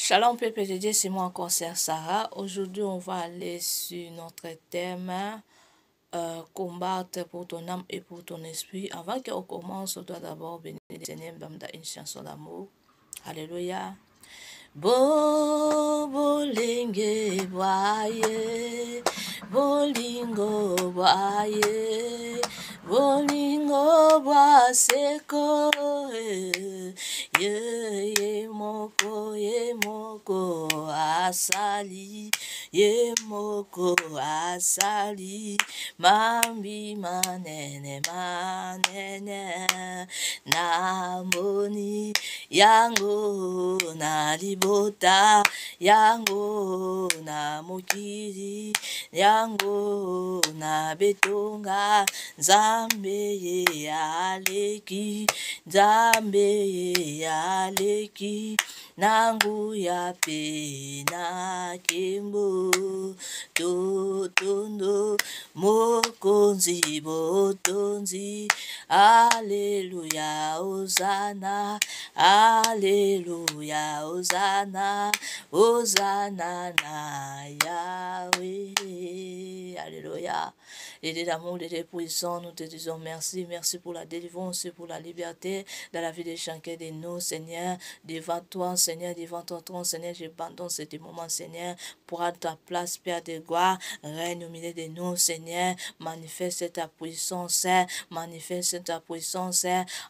Shalom peuple de Dieu, c'est moi encore Sœur Sarah. Aujourd'hui, on va aller sur notre thème combattre pour ton âme et pour ton esprit. Avant qu'on commence, on doit d'abord bénir le Seigneur, une chanson d'amour. Alléluia. Bolinge boye, bolingo boye, bolingo boaseko, ye moko asali, ye moko asali, mambi manene namoni yango na libota yango na mokili yango na betonga nzambe ye aleki nzambe ye aleki nangu ya pe na kembo totondo mokonzi botonzi Alléluia, Hosanna, Alléluia, Hosanna, Hosanna na Yahweh. Alléluia. Et Dieu d'amour, de Dieu puissant, nous te disons merci, merci pour la délivrance et pour la liberté dans la vie de chacun de nous, Seigneur. Devant toi, Seigneur, devant ton trône, Seigneur, j'abandonne ce moment, Seigneur, pour à ta place, Père de gloire, règne au milieu de nous, Seigneur, manifeste ta puissance, manifeste ta puissance,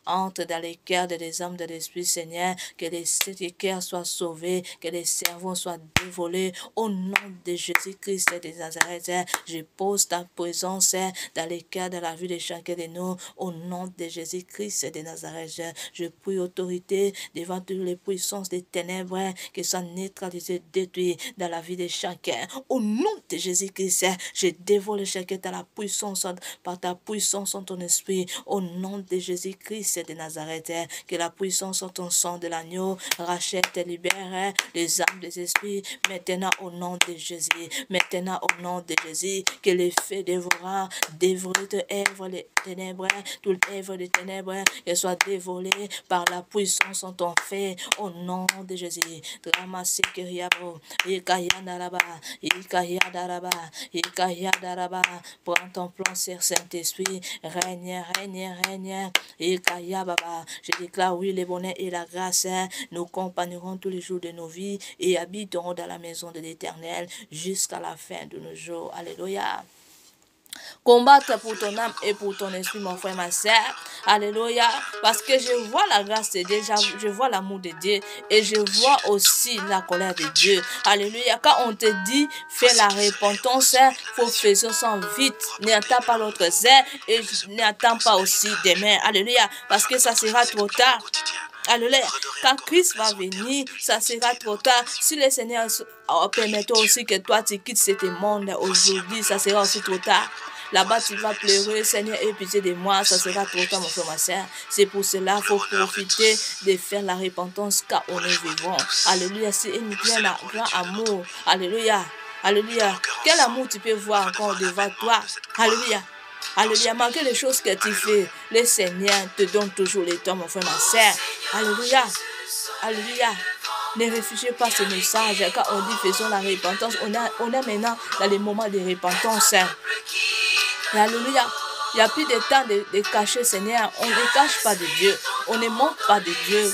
entre dans les cœurs des âmes de l'esprit, Seigneur, que les cœurs soient sauvés, que les cerveaux soient dévolés, au nom de Jésus-Christ de Nazareth, je pose ta présence dans les cœurs de la vie de chacun de nous, au nom de Jésus-Christ de Nazareth, je prie autorité devant toutes les puissances des ténèbres, que soient neutralisées, détruites dans la vie de chacun, au nom de Jésus-Christ, je dévole chacun dans la puissance, par ta puissance en ton esprit, au nom de Jésus-Christ de Nazareth, que la puissance en ton sang de l'agneau rachète et libère les âmes des esprits, maintenant au nom de Jésus, maintenant au nom de Jésus, que les feux dévorants dévorent toutes les ténèbres, toutes les œuvres des ténèbres, qu'elles soient dévolées par la puissance en ton fait, au nom de Jésus. Ramasser Kiriabo, Ikayandaraba, Ikayadaraba, Ikayadaraba, prends ton plan, Saint-Esprit, règne, règne, règne, Ikayababa. Je déclare, oui, le bonheur et la grâce nous accompagneront tous les jours de nos vies et habiteront dans la maison de l'Éternel jusqu'à la fin de nos jours. Alléluia. Combattre pour ton âme et pour ton esprit, mon frère, ma soeur. Alléluia. Parce que je vois la grâce de Dieu, je vois l'amour de Dieu et je vois aussi la colère de Dieu. Alléluia. Quand on te dit, fais la repentance, faut faire ça vite. N'attends pas l'autre heure et n'attends pas aussi demain. Alléluia. Parce que ça sera trop tard. Alléluia. Quand Christ va venir, ça sera trop tard. Si le Seigneur permet aussi que toi tu quittes ce monde aujourd'hui, ça sera aussi trop tard. Là-bas, tu vas pleurer, Seigneur, aie pitié de moi, ça sera trop tard, mon frère, ma soeur. C'est pour cela qu'il faut profiter de faire la repentance car on est vivant. Alléluia, c'est un grand amour. Alléluia, alléluia. Quel amour tu peux voir encore devant toi? Alléluia. Alléluia, malgré les choses que tu fais, le Seigneur te donne toujours les temps, mon frère, ma soeur. Alléluia, alléluia. Ne réfugiez pas ce message. Quand on dit faisons la repentance, on est maintenant dans les moments de repentance. Alléluia. Il n'y a plus de temps de cacher, Seigneur. On ne cache pas de Dieu. On ne manque pas de Dieu.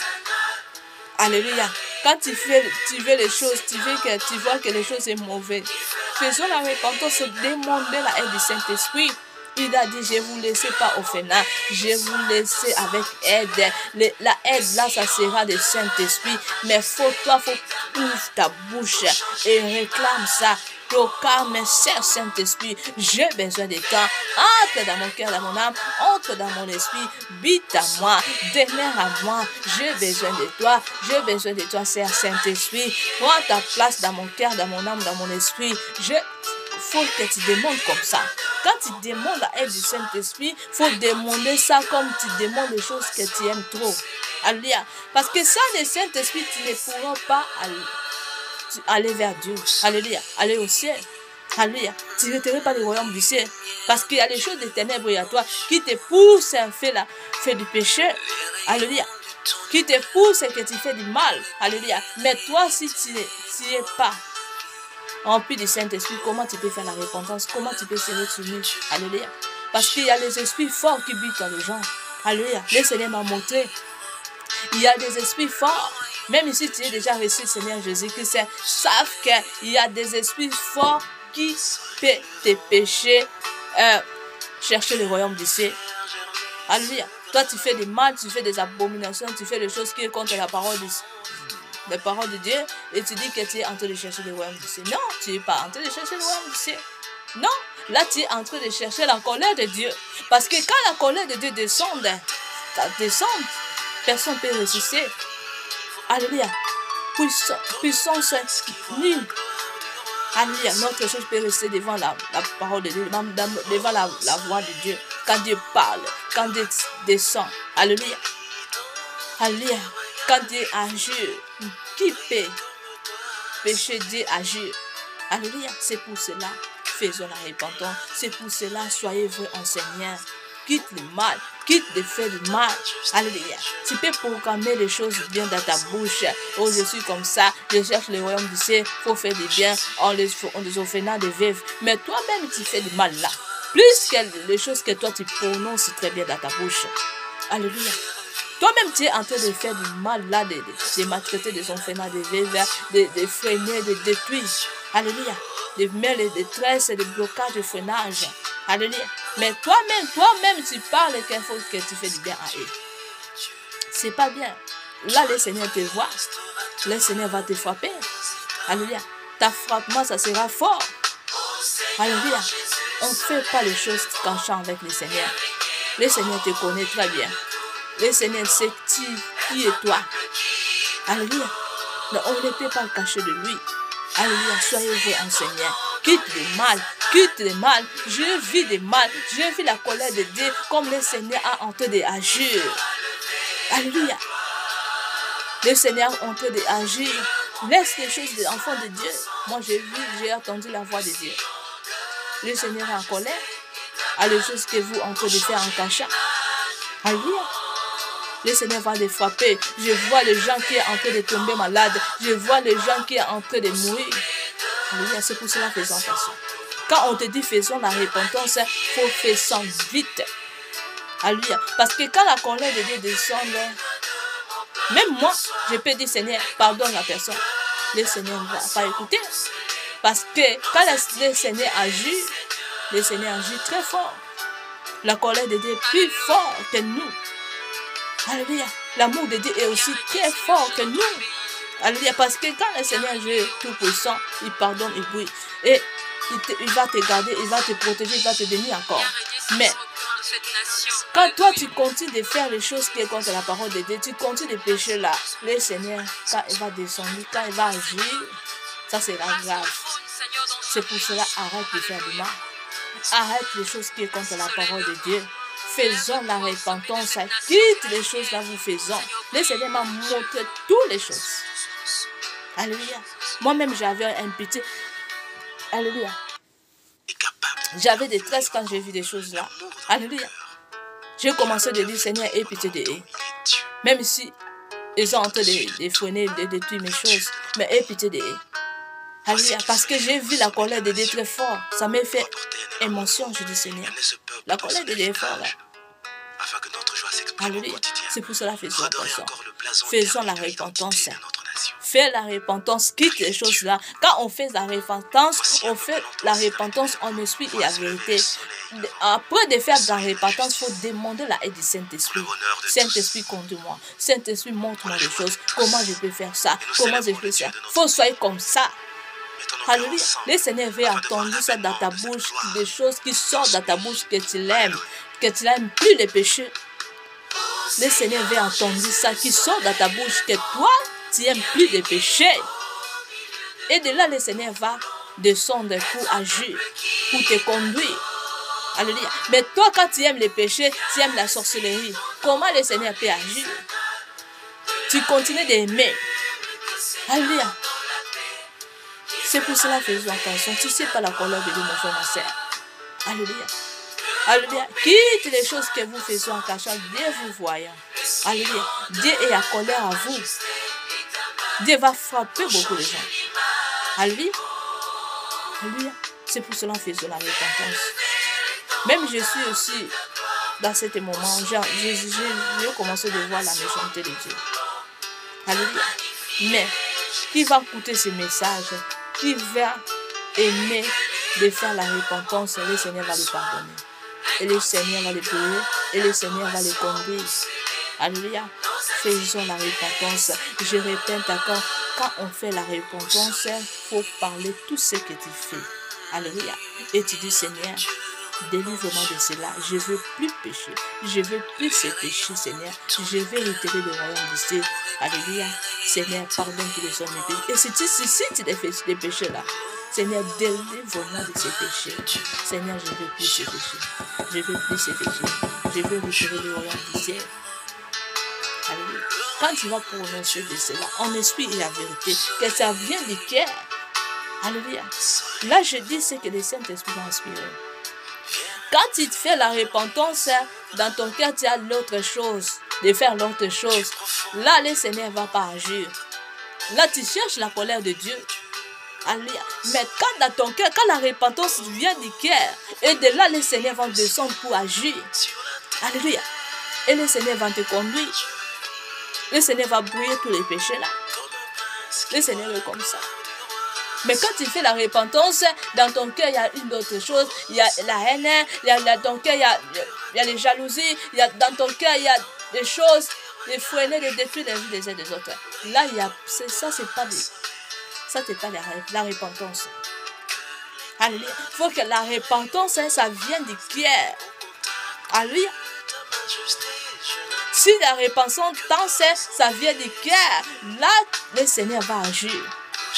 Alléluia. Quand tu veux les choses, tu vois que les choses sont mauvaises. Faisons la repentance, demandez la aide du Saint-Esprit. Il a dit, je vous laisse pas au final, je vous laisse avec aide. La aide là, ça sera le Saint-Esprit. Mais faut ouvrir ta bouche et réclame ça. Proclame, cher Saint-Esprit, j'ai besoin de toi. Entre dans mon cœur, dans mon âme, entre dans mon esprit, bite à moi, demeure à moi. J'ai besoin de toi, cher Saint-Esprit. Prends ta place dans mon cœur, dans mon âme, dans mon esprit. Faut que tu demandes comme ça. Quand tu demandes la aide du Saint-Esprit, faut demander ça comme tu demandes les choses que tu aimes trop. Alléluia. Parce que sans le Saint-Esprit, tu ne pourras pas aller vers Dieu. Alléluia. Aller au ciel. Alléluia. Tu ne retireras pas le royaume du ciel. Parce qu'il y a des choses de ténèbres à toi qui te poussent à faire du péché. Alléluia. qui te pousse et que tu fais du mal. Alléluia. Mais toi, si tu n'es pas rempli du Saint-Esprit, comment tu peux faire la repentance? Comment tu peux se retourner? Alléluia. Parce qu'il y a les esprits forts qui butent dans les gens. Alléluia. Le Seigneur m'a montré. Il y a des esprits forts. Même si tu es déjà reçu le Seigneur Jésus-Christ, savent qu'il y a des esprits forts qui peuvent te pécher, chercher le royaume du ciel. Alléluia. Toi, tu fais des mal, tu fais des abominations, tu fais des choses qui sont contre la parole de Dieu, et tu dis que tu es en train de chercher le royaume du ciel. Non, tu n'es pas en train de chercher le royaume du ciel. Non, là, tu es en train de chercher la colère de Dieu. Parce que quand la colère de Dieu descend, personne ne peut résister. Alléluia. Puissance nulle. Alléluia. Notre chose peut rester devant la parole de Dieu, devant la voix de Dieu. Quand Dieu parle, quand Dieu descend. Alléluia. Alléluia. Quand Dieu agit, qui peut pécher Dieu agir? Alléluia. C'est pour cela, faisons la repentance. C'est pour cela, soyez vrais en Seigneur. Quitte le mal, quitte de faire du mal. Alléluia. Tu peux proclamer les choses bien dans ta bouche. Oh, je suis comme ça, je cherche le royaume du ciel, il faut faire du bien en les offrant des veuves. Mais toi-même, tu fais du mal là. Plus que les choses que toi, tu prononces très bien dans ta bouche. Alléluia. Toi-même, tu es en train de faire du mal là, de maltraiter des orphelins, des veuves, de freiner, de détruire. Alléluia. De mettre les détresses, des blocages, de freinage. Alléluia. Mais toi-même, tu parles qu'il faut que tu fais du bien à eux. C'est pas bien. Là, le Seigneur te voit. Le Seigneur va te frapper. Alléluia. Ta frappement, ça sera fort. Alléluia. On ne fait pas les choses cachant avec le Seigneur. Le Seigneur te connaît très bien. Le Seigneur sait qui est toi. Alléluia. Mais on ne peut pas le cacher de lui. Alléluia. Soyez vrais en Seigneur. Quitte le mal, quitte le mal. Je vis le mal, je vis la colère de Dieu comme le Seigneur a en train d'agir. Alléluia. Le Seigneur est en train d'agir. Laisse les choses des enfants de Dieu. Moi, j'ai entendu la voix de Dieu. Le Seigneur est en colère à les choses que vous en train de faire en cachant. Alléluia. Le Seigneur va les frapper. Je vois les gens qui sont en train de tomber malades. Je vois les gens qui sont en train de mourir. Alléluia, c'est pour cela faisons attention. Quand on te dit faisons la repentance, il faut faire ça vite. Alléluia. Parce que quand la colère de Dieu descend, même moi, je peux dire Seigneur, pardonne la personne. Le Seigneur ne va pas écouter. Parce que quand le Seigneur agit très fort. La colère de Dieu est plus fort que nous. Alléluia. L'amour de Dieu est aussi très fort que nous. Alléluia. Parce que quand le Seigneur est tout puissant, il pardonne, il brille. Et il va te garder, il va te protéger, il va te bénir encore. Mais quand toi tu continues de faire les choses qui sont contre la parole de Dieu, tu continues de pécher là, le Seigneur, quand il va descendre, quand il va agir, ça sera grave. C'est pour cela, arrête de faire du mal. Arrête les choses qui sont contre la parole de Dieu. Faisons la repentance. Quitte les choses là, vous faisons. Le Seigneur m'a montré toutes les choses. Alléluia. Moi-même, j'avais un petit. Alléluia. J'avais des tresses quand j'ai vu des choses là. Alléluia. J'ai commencé de dire, Seigneur, aie pitié de eux. Même si ils sont en train de freiner, de détruire mes choses. Mais aie pitié de eux. Alléluia. Parce que j'ai vu la colère de Dieu très fort. Ça m'a fait émotion, je dis, Seigneur. La colère de Dieu est forte là. Alléluia. C'est pour cela faisons attention. Faisons la repentance. Fais la repentance, quitte les choses là. Quand on fait la repentance en esprit et en vérité. Après de faire la repentance, il faut demander la aide du Saint-Esprit. Saint-Esprit, conduis-moi. Saint-Esprit, montre-moi les choses. Comment je peux faire ça? Comment je peux faire ça? Il faut soyez comme ça. Alléluia. Le Seigneur veut entendre ça dans ta bouche, des choses qui sortent dans ta bouche que tu l'aimes plus les péchés. Le Seigneur veut entendre ça qui sort dans ta bouche, que toi, tu n'aimes plus les péchés. Et de là, le Seigneur va descendre pour agir, pour te conduire. Alléluia. Mais toi, quand tu aimes les péchés, tu aimes la sorcellerie, comment le Seigneur peut agir? Tu continues d'aimer. Alléluia. C'est pour cela que faisons attention. Tu ne sais pas la colère de Dieu, mon frère, ma soeur. Alléluia. Alléluia. Quitte les choses que vous faites en cachant, Dieu vous voyant. Alléluia. Dieu est en colère à vous. Dieu va frapper beaucoup de gens. Alléluia. Alléluia. C'est pour cela que faisons la repentance. Même je suis aussi dans ce moment, j'ai commencé à voir la méchanceté de Dieu. Alléluia. Mais qui va écouter ce message, qui va aimer de faire la repentance, le Seigneur va le pardonner. Et le Seigneur va le payer. Et le Seigneur va le conduire. Alléluia. Faisons la repentance. Je répète encore, quand on fait la repentance, il faut parler tout ce que tu fais. Alléluia. Et tu dis, Seigneur, délivre-moi de cela. Je ne veux plus pécher. Je ne veux plus ce péché, Seigneur. Je veux retirer le royaume du ciel. Alléluia. Seigneur, pardonne tous les hommes et péchés. Et si tu fais des péchés là, Seigneur, délivre-moi de ces péchés. Seigneur, je ne veux plus ces péchés. Je ne veux plus ces péchés. Je veux retirer le royaume du ciel. Alléluia. Quand tu vas prononcer de cela, en esprit et en vérité, que ça vient du cœur. Alléluia. Là, je dis ce que le Saint-Esprit va inspirer. Quand tu fais la repentance, dans ton cœur, tu as l'autre chose, de faire l'autre chose. Là, le Seigneur ne va pas agir. Là, tu cherches la colère de Dieu. Alléluia. Mais quand dans ton cœur, quand la repentance vient du cœur, et de là, le Seigneur va descendre pour agir. Alléluia. Et le Seigneur va te conduire. Le Seigneur va brouiller tous les péchés là. Le Seigneur est comme ça. Mais quand tu fais la repentance, dans ton cœur, il y a une autre chose. Il y a la haine, dans ton cœur, il y a les jalousies. Dans ton cœur, il y a des choses, les freiner, les détruire les vies des uns des autres. Là, ça, c'est pas la repentance. Alléluia. Il faut que la repentance, ça vienne du cœur. Alléluia. Si la repentance, ça vient du cœur, là, le Seigneur va agir.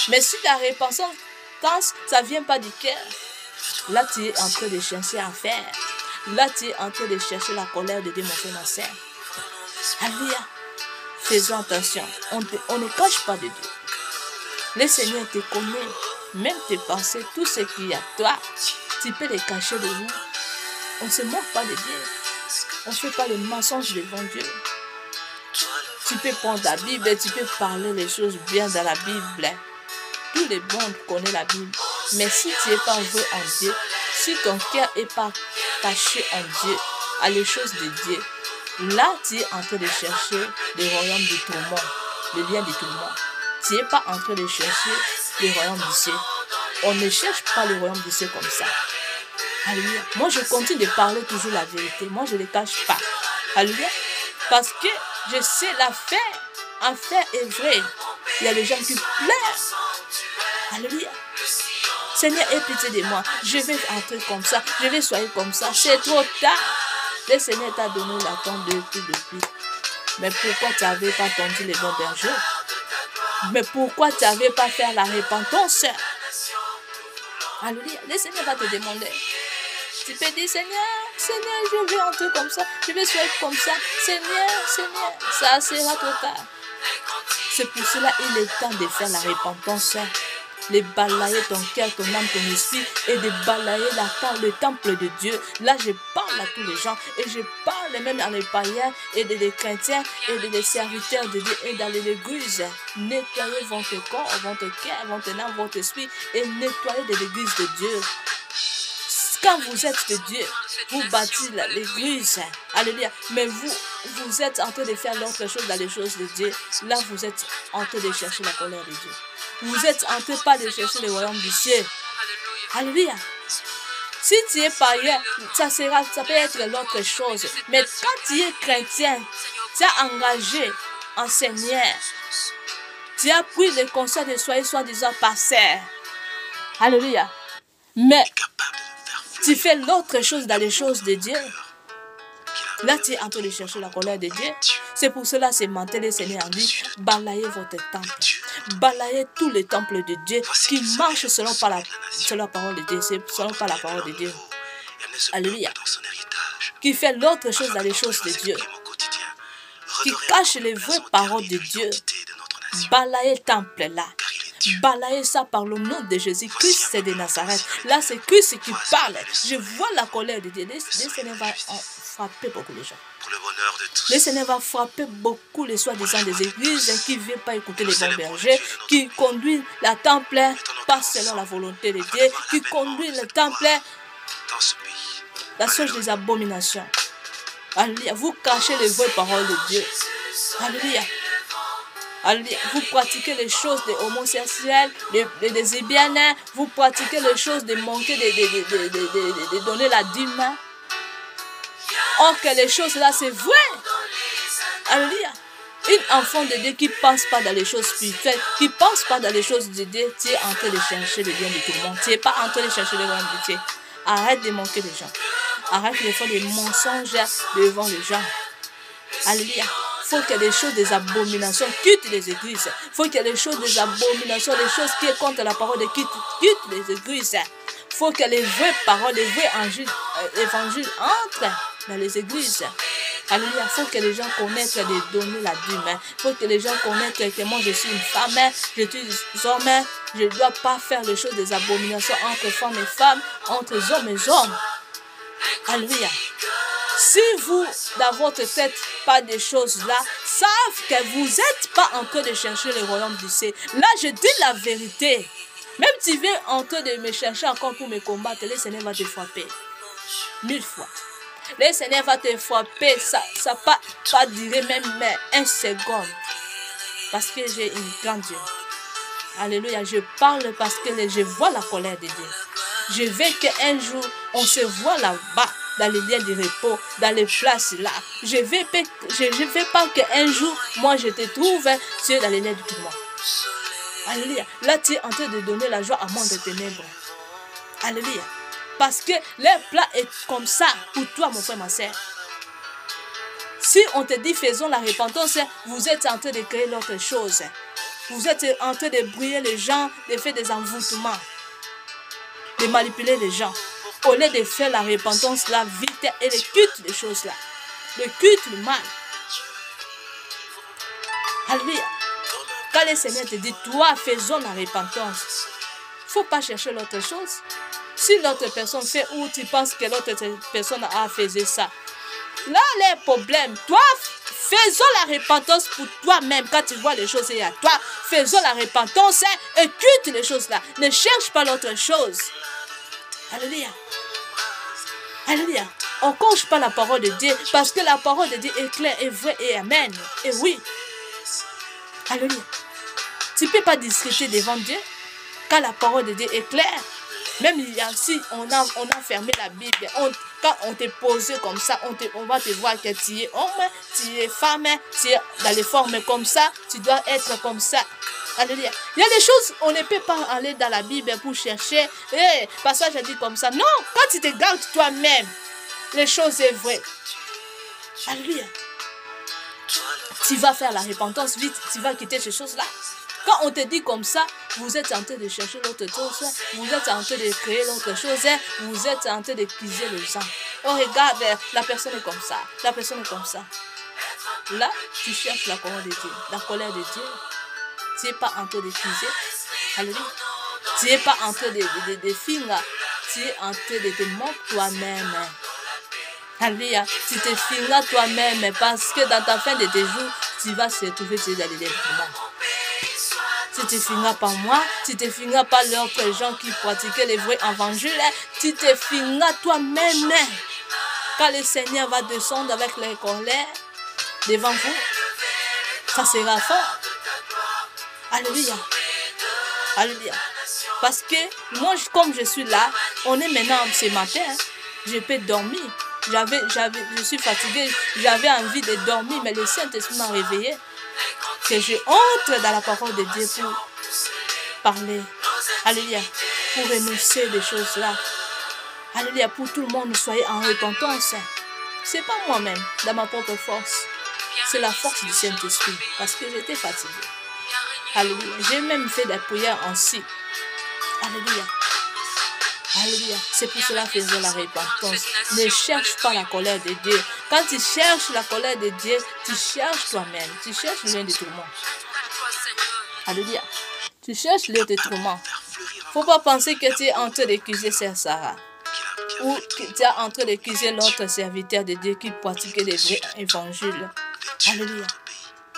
Mais si la repentance, ça ne vient pas du cœur, là, tu es en train de chercher à faire. Là, tu es en train de chercher la colère de Dieu, mon frère, ma soeur. Alléluia. Faisons attention. On ne cache pas de Dieu. Le Seigneur te connaît. Même tes pensées, tout ce qu'il y a toi, tu peux les cacher de vous. On ne se moque pas de Dieu. On ne fait pas le mensonge devant Dieu. Tu peux prendre la Bible et tu peux parler les choses bien dans la Bible. Tous les bons connaissent la Bible. Mais si tu n'es pas vrai en Dieu, si ton cœur n'est pas caché en Dieu, à les choses de Dieu, là tu es en train de chercher le royaume du tourment, le lien du tourment. Tu n'es pas en train de chercher le royaume du ciel. On ne cherche pas le royaume du ciel comme ça. Alléluia. Moi je continue de parler toujours la vérité. Moi je ne le cache pas. Alléluia. Parce que je sais la fait. En fait est vrai. Il y a des gens qui pleurent. Alléluia. Seigneur, aie pitié de moi. Je vais entrer comme ça. Je vais soigner comme ça. C'est trop tard. Le Seigneur t'a donné la tente depuis. Mais pourquoi tu n'avais pas tendu les bons bergers? Mais pourquoi tu n'avais pas fait la repentance? Alléluia. Le Seigneur va te demander. Tu peux dire, Seigneur, je vais entrer comme ça. Je vais soigner comme ça. Seigneur, ça sera trop tard. C'est pour cela qu'il est temps de faire la repentance. De balayer ton cœur, ton âme, ton esprit et de balayer le temple de Dieu. Là, je parle à tous les gens et je parle même à les païens et des chrétiens et des serviteurs de Dieu et dans l'église. Nettoyez votre corps, votre cœur, votre âme, votre esprit et nettoyez de l'église de Dieu. Quand vous êtes de Dieu, vous bâtissez l'église. Alléluia. Mais vous êtes en train de faire l'autre chose dans les choses de Dieu. Là, vous êtes en train de chercher la colère de Dieu. Vous êtes en train pas de chercher le royaume du ciel. Alléluia. Si tu es païen, ça peut être l'autre chose. Mais quand tu es chrétien, tu as engagé en Seigneur. Tu as pris le conseil de soigner soi-disant pasteur. Alléluia. Mais tu fais l'autre chose dans les choses de Dieu. Là, tu es en train de chercher la colère de Dieu. C'est pour cela, c'est maintenant le Seigneur a dit, balayez votre temple. Balayez tous les temples de Dieu qui marchent selon la parole de Dieu. Selon pas la parole de Dieu. Alléluia. Qui fait l'autre chose dans les choses de Dieu. Qui cache les vraies paroles de Dieu. Balayez le temple là. Balayez ça par le nom de Jésus-Christ de Nazareth. Là, c'est Christ qui parle. Je vois la colère de Dieu. Le Seigneur va frapper beaucoup de gens. pour le bonheur de tous. Le Seigneur va frapper beaucoup les soi-disant des églises qui ne veulent pas écouter les bons bergers, qui conduisent la temple pas selon la volonté de Dieu, qui conduisent le temple dans ce pays. la source des abominations. Alléluia. Vous cachez les vraies paroles de Dieu. Alléluia. Alléluia. Vous pratiquez les choses des homosexuels, des lesbiennes, vous pratiquez les choses de manquer de donner la dîme. Or que les choses là, c'est vrai. Alléluia. Une enfant de Dieu qui ne pense pas dans les choses spirituelles, qui ne pense pas dans les choses de Dieu, tu es en train de chercher le bien de tout le monde. Tu n'es pas en train de chercher le bien de Dieu. Arrête de manquer les gens. Arrête de faire des mensonges devant les gens. Alléluia. Il faut que les choses des abominations quittent les églises. Il faut que les choses des abominations, les choses qui sont contre la parole de quittent les églises. Il faut que les vraies paroles, les vrais évangiles entrent dans les églises. Alléluia. Il faut que les gens connaissent de donner la dîme. Il faut que les gens connaissent que moi je suis une femme, je suis homme, je ne dois pas faire les choses des abominations entre femmes et femmes, entre hommes et hommes. Alléluia. Si vous, dans votre tête, pas des choses là, savent que vous n'êtes pas en train de chercher le royaume du ciel. Là, je dis la vérité. Même si tu viens en train de me chercher encore pour me combattre, le Seigneur va te frapper. 1000 fois. Le Seigneur va te frapper. Ça pas durer même un seconde. Parce que j'ai une grande Dieu. Alléluia. Je parle parce que je vois la colère de Dieu. Je veux qu'un jour, on se voit là-bas, dans les liens de repos, dans les places là. Je ne veux pas qu'un jour, moi, je te trouve dans les liens du tourment. Alléluia. Là, tu es en train de donner la joie à monde de ténèbres. Alléluia. Parce que leur plat est comme ça pour toi, mon frère, ma soeur. Si on te dit faisons la repentance, vous êtes en train de créer l'autre chose. Vous êtes en train de brouiller les gens, de faire des envoûtements, de manipuler les gens. Au lieu de faire la repentance là, vite, et le culte des choses là. Le culte du mal. Alléluia. Quand le Seigneur te dit, toi, faisons la repentance. Il ne faut pas chercher l'autre chose. Si l'autre personne fait ou tu penses que l'autre personne a fait ça. Là, les problèmes. Toi, faisons la repentance pour toi-même. Quand tu vois les choses et à toi, faisons la repentance et culte les choses là. Ne cherche pas l'autre chose. Alléluia. Alléluia. On ne coche pas la parole de Dieu parce que la parole de Dieu est claire et vraie et amen. Et oui. Alléluia. Tu ne peux pas discuter devant Dieu quand la parole de Dieu est claire. Même si on a fermé la Bible, quand on te pose comme ça, on va te voir que tu es homme, tu es femme, tu es dans les formes comme ça, tu dois être comme ça. Alléluia. Il y a des choses, on ne peut pas aller dans la Bible pour chercher. Parce que je dis comme ça. Non, quand tu te gardes toi-même, les choses sont vraies. Alléluia. Tu vas faire la repentance vite, tu vas quitter ces choses-là. Quand on te dit comme ça, vous êtes en train de chercher l'autre chose, vous êtes en train de créer l'autre chose, vous êtes en train d'accuser les gens. Oh, regarde, la personne est comme ça, la personne est comme ça. Là, tu cherches la colère de Dieu, la colère de Dieu. Tu n'es pas en train d'accuser. Alléluia. Tu n'es pas en train de finir, tu es en train de te moquer toi-même. Alléluia. Tu te finiras toi-même parce que dans ta fin de tes jours, tu vas se retrouver dans les départements. Tu te finiras par moi, tu te finiras par l'autre gens qui pratiquaient les vrais évangiles, tu te finiras toi-même. Quand le Seigneur va descendre avec les colères devant vous, ça sera fort. Alléluia. Alléluia. Parce que moi, comme je suis là, on est maintenant ce matin, je peux dormir. Je suis fatiguée, j'avais envie de dormir, mais le Saint-Esprit m'a réveillé. Que je entre dans la parole de Dieu pour parler. Alléluia. Pour renoncer des choses là. Alléluia. Pour tout le monde, soyez en repentance. Ce n'est pas moi-même, dans ma propre force. C'est la force du Saint-Esprit. Parce que j'étais fatiguée. Alléluia. J'ai même fait des prières ainsi. Alléluia. Alléluia. C'est pour cela que faisons la repentance. Ne cherche pas la colère de Dieu. Quand tu cherches la colère de Dieu, tu cherches toi-même. Tu cherches le lieu de tourment. Alléluia. Tu cherches le lieu de tourment. Il ne faut pas penser que tu es en train d'accuser Sœur Sarah. ou tu es en train d'accuser l'autre serviteur de Dieu qui pratiquait des vrais évangiles. Alléluia.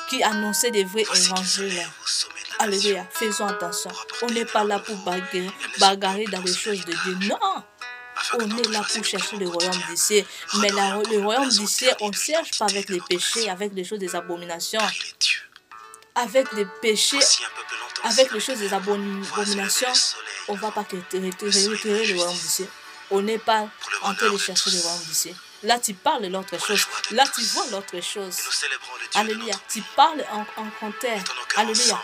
Qui annonçait des vrais évangiles. Alléluia. Faisons attention. On n'est pas là pour bagarrer dans les choses de Dieu. Non. On est là pour chercher le royaume du ciel. Mais le royaume du ciel, on ne cherche pas avec les péchés, avec les choses des abominations. Avec les péchés, avec les choses des abominations, on ne va pas retirer le royaume du ciel. On n'est pas en train de chercher le royaume du ciel. Là, tu parles de l'autre chose. Là, tu vois l'autre chose. Alléluia. Tu parles en contraire. Alléluia.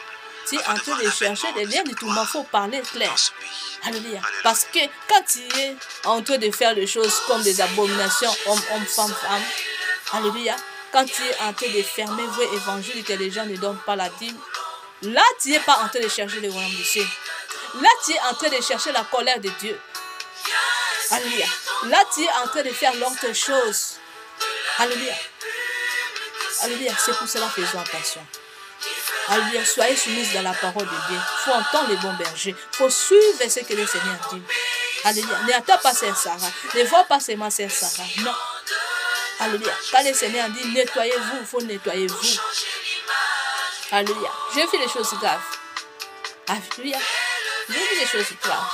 Tu es en train de chercher des liens du tout. Il faut parler clair. Alléluia. Parce que quand tu es en train de faire des choses comme des abominations, homme, femme, alléluia. Quand tu es en train de fermer vrai évangile que les gens ne donnent pas la dîme, là, tu n'es pas en train de chercher le royaume du ciel. Là, tu es en train de chercher la colère de Dieu. Alléluia. Là, tu es en train de faire l'autre chose. Alléluia. Alléluia. C'est pour cela que faisons attention. Alléluia. Soyez soumis dans la parole de Dieu. Il faut entendre les bons bergers. Il faut suivre ce que le Seigneur dit. Alléluia. N'attends pas Sœur Sarah. Ne vois pas seulement Sœur Sarah. Non. Alléluia. Quand le Seigneur dit nettoyez-vous, il faut nettoyer vous. Alléluia. J'ai vu les choses graves. Alléluia. J'ai vu les choses graves.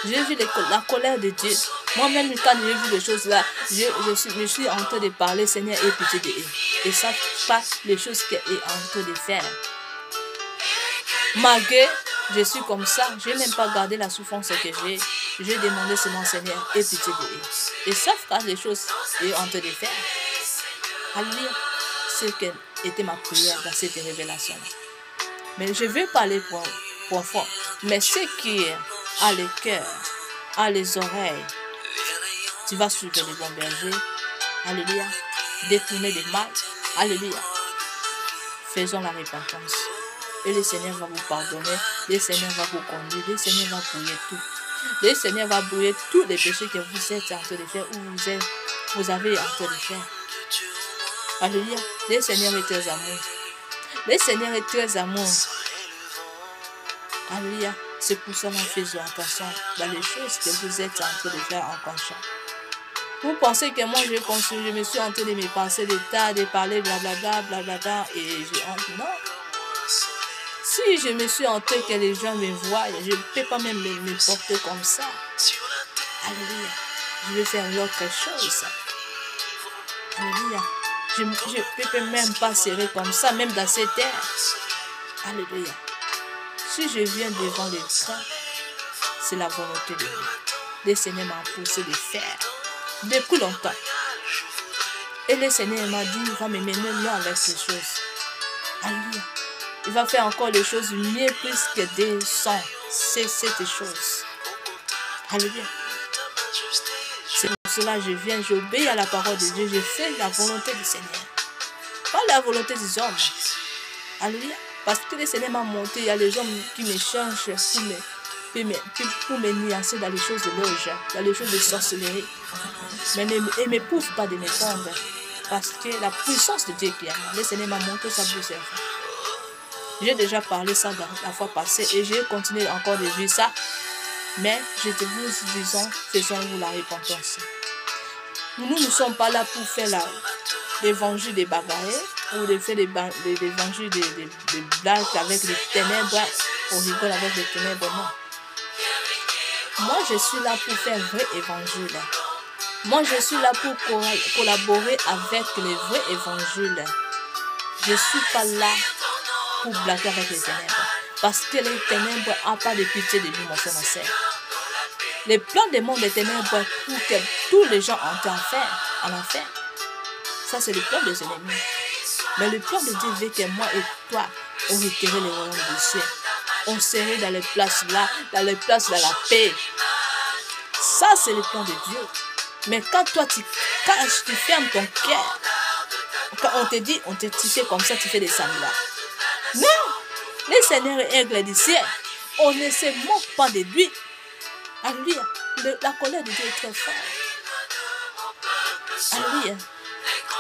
J'ai vu la colère de Dieu. Moi-même, quand j'ai vu les choses là, je suis en train de parler, Seigneur, aie pitié de eux. Et ça, pas les choses qu'il est en train de faire. Malgré, je suis comme ça, je n'ai même pas gardé la souffrance que j'ai. J'ai demandé seulement, Seigneur, aie pitié de eux. Et ça, quand les choses qu'il est en train de faire. Alléluia. C'est ce qui était ma prière dans cette révélation-là. Mais je vais parler profond. Mais ce qui a le cœur, a les oreilles, tu vas suivre les bons bergers. Alléluia. Détourner des mal. Alléluia. Faisons la repentance. Et le Seigneur va vous pardonner. Le Seigneur va vous conduire. Le Seigneur va brouiller tout. Le Seigneur va brouiller tous les péchés que vous êtes en train de faire ou vous avez en train de faire. Alléluia. Le Seigneur est très amour. Le Seigneur est très amour. Alléluia. C'est pour ça que nous faisons attention dans les choses que vous êtes en train de faire en conscience. Vous pensez que moi, je me suis en train de me penser des tas, de parler blablabla, blablabla, et je honte. Non. Si je me suis en train que les gens me voient, je ne peux pas même me porter comme ça. Alléluia. Je vais faire l'autre chose. Alléluia. Je ne peux même pas serrer comme ça, même dans cette terre. Alléluia. Si je viens devant l'écran, c'est la volonté de Dieu. Le Seigneur m'a poussé de faire depuis longtemps. Et le Seigneur m'a dit, il va me mener loin avec ces choses. Alléluia. Il va faire encore les choses mieux plus que des sons. C'est cette chose. Alléluia. C'est pour cela que je viens, j'obéis à la parole de Dieu. Je fais la volonté du Seigneur. Pas la volonté des hommes. Alléluia. Parce que le Seigneur m'a monté, il y a les hommes qui me cherchent pour me nuancer dans les choses de l'orge, dans les choses de sorcellerie. Mais ils ne m'éprouvent pas de me prendre. Parce que la puissance de Dieu qui est là, le Seigneur m'a montré ça plusieurs fois. J'ai déjà parlé ça la fois passée et j'ai continué encore de vivre ça. Mais je te vous disons, faisons-vous la repentance. Nous ne sommes pas là pour faire l'évangile des bagarres ou de faire l'évangile des blagues avec les ténèbres. On rigole avec les ténèbres, non. Moi, je suis là pour faire un vrai évangile. Moi, je suis là pour collaborer avec les vrais évangiles. Je ne suis pas là pour blaguer avec les ténèbres. Parce que les ténèbres n'ont pas de pitié de nous, mon frère, ma soeur. Les plans des mondes des ténèbres pour que tous les gens entrent en enfer. Ça, c'est le plan des ennemis. Mais le plan de Dieu veut que moi et toi, on retire les royaumes du ciel. On serait dans les places là, dans les places de la paix. Ça, c'est le plan de Dieu. Mais quand toi, tu caches, tu fermes ton cœur, quand on te dit, tu fais comme ça, tu fais des sanglots. Non! Le Seigneur est aigle du ciel. On ne se moque pas de lui. Alléluia. La colère de Dieu est très forte. Alléluia.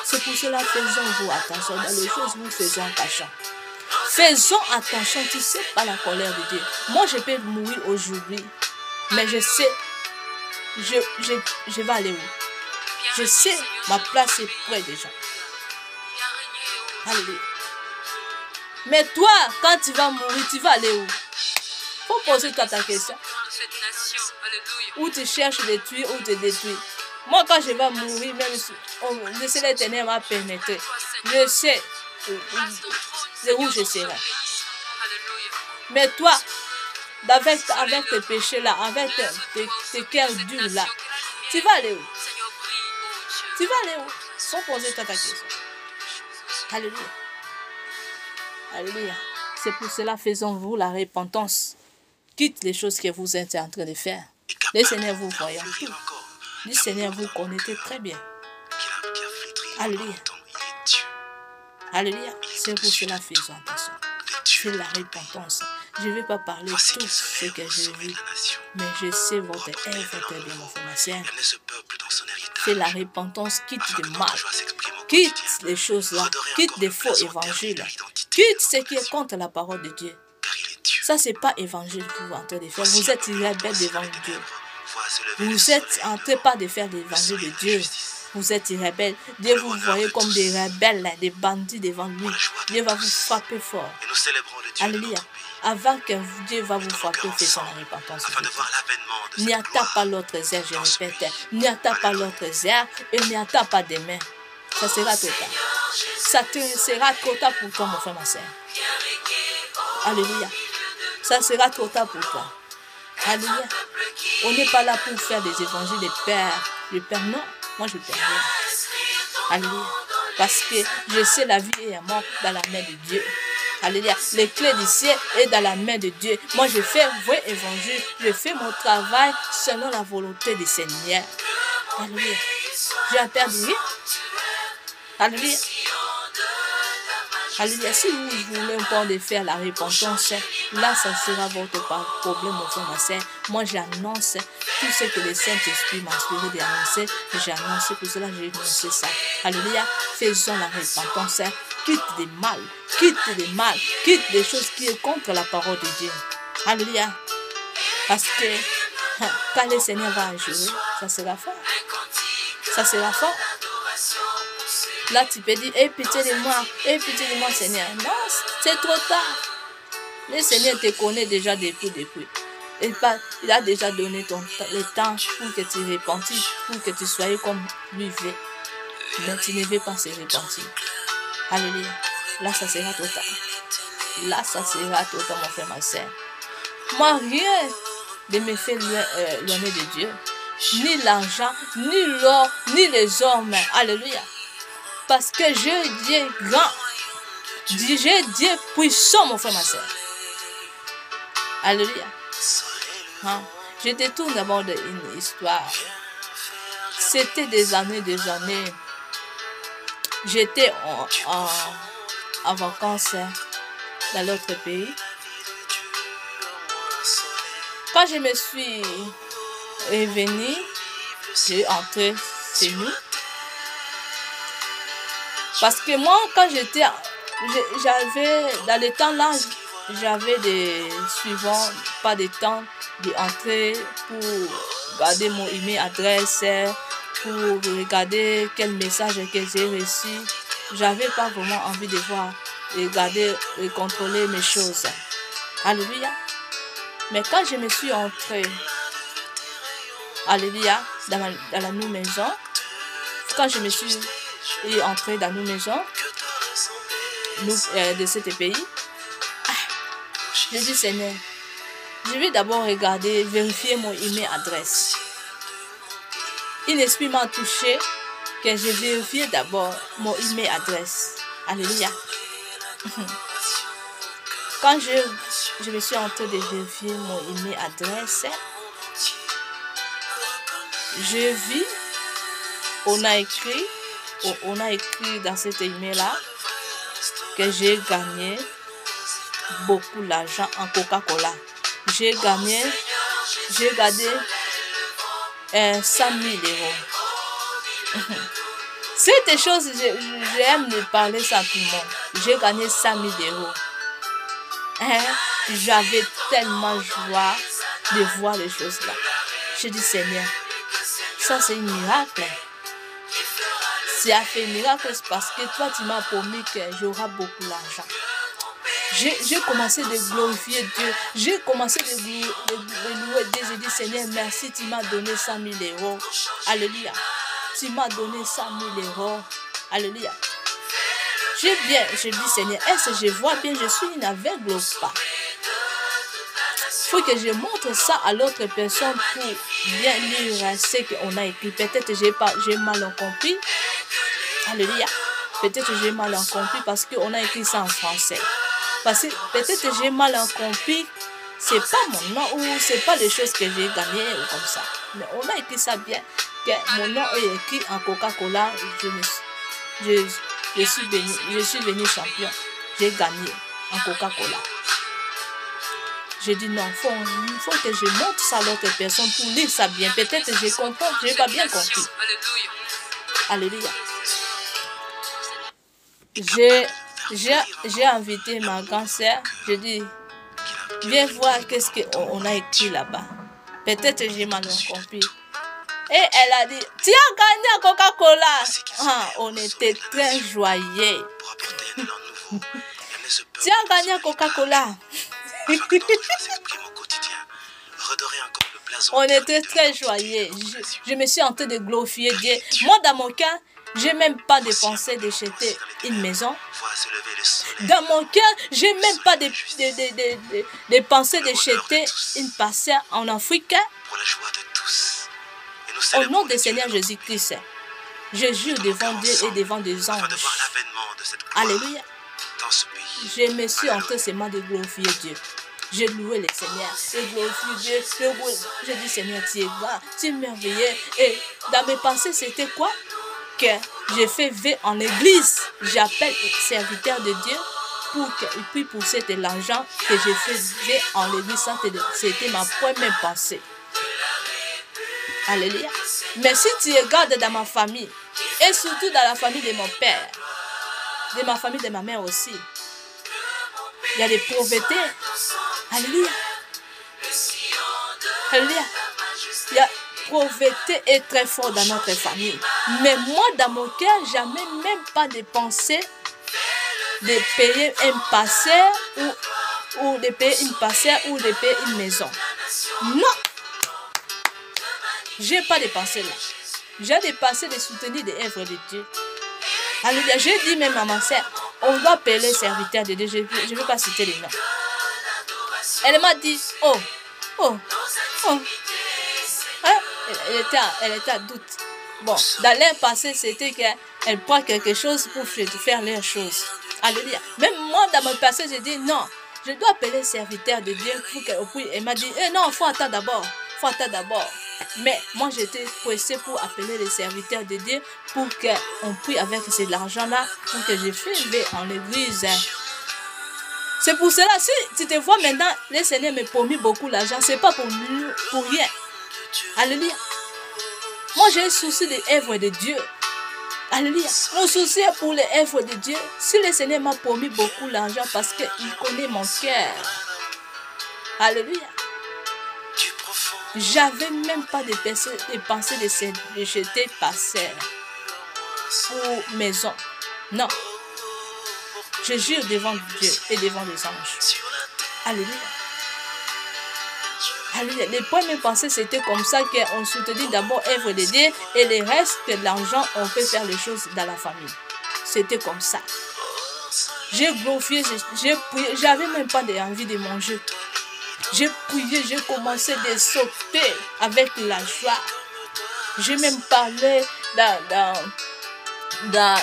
C'est pour cela, faisons-vous attention dans les choses nous faisons en cachant. Faisons attention, tu sais pas la colère de Dieu. Moi, je peux mourir aujourd'hui, mais je sais je vais aller où? Je sais, ma place est près déjà. Alléluia. Mais toi, quand tu vas mourir, tu vas aller où? Faut poser toi ta question. Où tu cherches de détruire, ou te détruire. Moi, quand je vais mourir, même si le Seigneur éternel m'a permis, je sais où je serai. Mais toi, avec tes péchés là, avec tes cœurs durs là, tu vas aller où? Tu vas aller où? Faut poser toi ta question. Alléluia. Alléluia. C'est pour cela, faisons-vous la repentance. Quitte les choses que vous êtes en train de faire. Le Seigneur vous voyant tout. Le Seigneur vous connaissez très bien. Alléluia. Alléluia. C'est pour cela, faisons attention. C'est la repentance. Je ne vais pas parler tout ce que j'ai vu, mais je sais votre œuvre de mon frère, ma sœur. C'est la repentance, quitte le mal, quitte les choses là, quitte les faux évangiles, quitte ce qui est contre la parole de Dieu. Ça, c'est pas évangile que vous êtes en train de faire. Vous êtes rebelle devant Dieu. Vous êtes en train pas de faire l'évangile de Dieu. Vous êtes rebelle. Dieu vous voyez comme des rebelles, des bandits devant lui. Dieu va vous frapper fort. Alléluia. Avant que Dieu va vous frapper, faisant la repentance. N'y attends pas l'autre zère, je répète. N'y attends pas l'autre zère et n'y attends pas demain. Ça sera trop tard. Ça sera trop tard pour toi, mon frère, ma soeur. Alléluia. Ça sera trop tard pour toi. Alléluia. On n'est pas là pour faire des évangiles de père. Le père, non. Moi, je ne perds rien. Alléluia. Parce que je sais la vie et la mort dans la main de Dieu. Alléluia. Les clés du ciel est dans la main de Dieu. Moi, je fais vrai évangile. Je fais mon travail selon la volonté du Seigneur. Alléluia. Je n'ai perdu rien. Alléluia. Alléluia. Si vous voulez encore de faire la repentance, là, ça sera votre problème, mon frère, ma soeur. Moi, j'annonce tout ce que le Saint-Esprit m'a inspiré d'annoncer. J'annonce, pour cela, j'ai annoncé ça. Alléluia. Faisons la repentance. Quitte des mal. Quitte des mal. Quitte des choses qui sont contre la parole de Dieu. Alléluia. Parce que quand le Seigneur va agir, ça sera fort. Ça sera fort. Là, tu peux dire, pitié de moi, Seigneur. Non, c'est trop tard. Le Seigneur te connaît déjà depuis. Il a déjà donné le temps pour que tu repentis, pour que tu sois comme lui veut. Mais tu ne veux pas se repentir. Alléluia. Là, ça sera trop tard. Là, ça sera trop tard, mon frère, ma soeur. Moi, rien de me faire l'honneur de Dieu. Ni l'argent, ni l'or, ni les hommes. Alléluia. Parce que Dieu est grand. Dieu est puissant, mon frère, ma soeur. Alléluia. Je te tourne d'abord une histoire. C'était des années. J'étais en vacances dans l'autre pays. Quand je me suis revenue, j'ai entré chez nous. Parce que moi, quand j'avais, dans le temps là, j'avais des suivants, pas de temps d'entrer pour garder mon email adresse, pour regarder quel message que j'ai reçu. J'avais pas vraiment envie de voir, regarder et contrôler mes choses. Alléluia. Mais quand je me suis entrée, alléluia, dans la nouvelle maison, quand je me suis entrée dans nos maisons de ce pays, j'ai dit, Seigneur, je vais d'abord regarder, vérifier mon email adresse. Une esprit m'a touché que j'ai vérifié d'abord mon email adresse. Alléluia. Quand je me suis en train de vérifier mon email adresse, je vis, on a écrit dans cet email-là que j'ai gagné beaucoup d'argent en Coca-Cola. J'ai gagné 100 000 €. Cette chose, j'aime de parler ça à tout le monde. J'ai gagné 100 000 €. J'avais tellement joie de voir les choses là. Je dis, Seigneur, ça, c'est un miracle. Si a fait un miracle, c'est parce que toi, tu m'as promis que j'aurai beaucoup d'argent. J'ai commencé de glorifier Dieu. J'ai commencé de louer Dieu. J'ai dit, Seigneur, merci, tu m'as donné 100 000 euros. Alléluia. Tu m'as donné 100 000 euros. Alléluia. Je dis, Seigneur, est-ce que je vois bien, je suis une aveugle ou pas? Il faut que je montre ça à l'autre personne pour bien lire ce qu'on a écrit. Peut-être j'ai mal compris. Alléluia. Peut-être j'ai mal compris parce qu'on a écrit ça en français. Parce que peut-être j'ai mal compris, c'est pas mon nom ou c'est pas les choses que j'ai gagnées ou comme ça. Mais on a écrit ça bien, que mon nom est écrit en Coca-Cola. Je suis venu champion. J'ai gagné en Coca-Cola. J'ai dit non, il faut que je montre ça à l'autre personne pour lire ça bien. Peut-être je comprends, je n'ai pas bien compris. Alléluia. J'ai invité ma grand-sœur. Je dis, viens voir qu'est-ce qu'on a écrit là-bas. Peut-être j'ai mal compris. Et elle a dit, tu as gagné à Coca-Cola. Ah, on était très joyeux. Tu as gagné à Coca-Cola. On était très joyeux. Je me suis en train de glorifier Dieu. Moi, dans mon cas, je n'ai même pas de pensée de jeter une maison. Dans mon cœur, je n'ai même pas de pensée de jeter une parcelle en Afrique. Au nom du Seigneur Jésus-Christ, je jure devant Dieu et devant des anges. Alléluia. Je me suis en train seulement de glorifier Dieu. J'ai loué le Seigneur. Je glorifie Dieu. Je dis, Seigneur, tu es grand, tu es merveilleux. Et dans mes pensées, c'était quoi? Que j'ai fait V en église. J'appelle le serviteur de Dieu pour qu'il puisse pousser de l'argent que j'ai fait V en l'église. C'était ma première pensée. Alléluia. Mais si tu regardes dans ma famille, et surtout dans la famille de mon père, de ma famille, de ma mère aussi, il y a des pauvretés. Alléluia. Alléluia. Il y a pauvreté est très fort dans notre famille. Mais moi, dans mon cœur, jamais même pas de pensée de payer un passeur ou de payer une passeur ou de payer une maison. Non. J'ai pas de pensée là. J'ai des pensées de soutenir des œuvres de Dieu. Alléluia. J'ai dit même à ma soeur, on doit payer les serviteurs de Dieu. Je ne veux pas citer les noms. Elle m'a dit, oh. Hein? Elle était à doute. Bon, dans leur passé, c'était qu'elle prend quelque chose pour faire leurs choses. Alléluia. Même moi, dans mon passé, j'ai dit non. Je dois appeler les serviteurs de Dieu pour qu'elle puisse. Elle m'a dit, non, il faut attendre d'abord. Mais moi, j'étais pressée pour appeler les serviteurs de Dieu pour qu'on puisse, avec cet argent-là, pour que je fasse en l'église. C'est pour cela, si tu te vois maintenant, le Seigneur me promet beaucoup d'argent, ce n'est pas pour rien. Alléluia. Moi, j'ai un souci des œuvres de Dieu. Alléluia. Mon souci est pour les œuvres de Dieu. Si le Seigneur m'a promis beaucoup d'argent parce qu'il connaît mon cœur. Alléluia. J'avais même pas de pensée de jeter passeur pour maison. Non. Je jure devant Dieu et devant les anges. Alléluia. Alléluia. Les premières pensées, c'était comme ça qu'on soutenait d'abord œuvre de Dieu et le reste de l'argent, on peut faire les choses dans la famille. C'était comme ça. J'ai glorifié, j'ai prié, j'avais même pas envie de manger. J'ai prié, j'ai commencé à sauter avec la joie. J'ai même parlé dans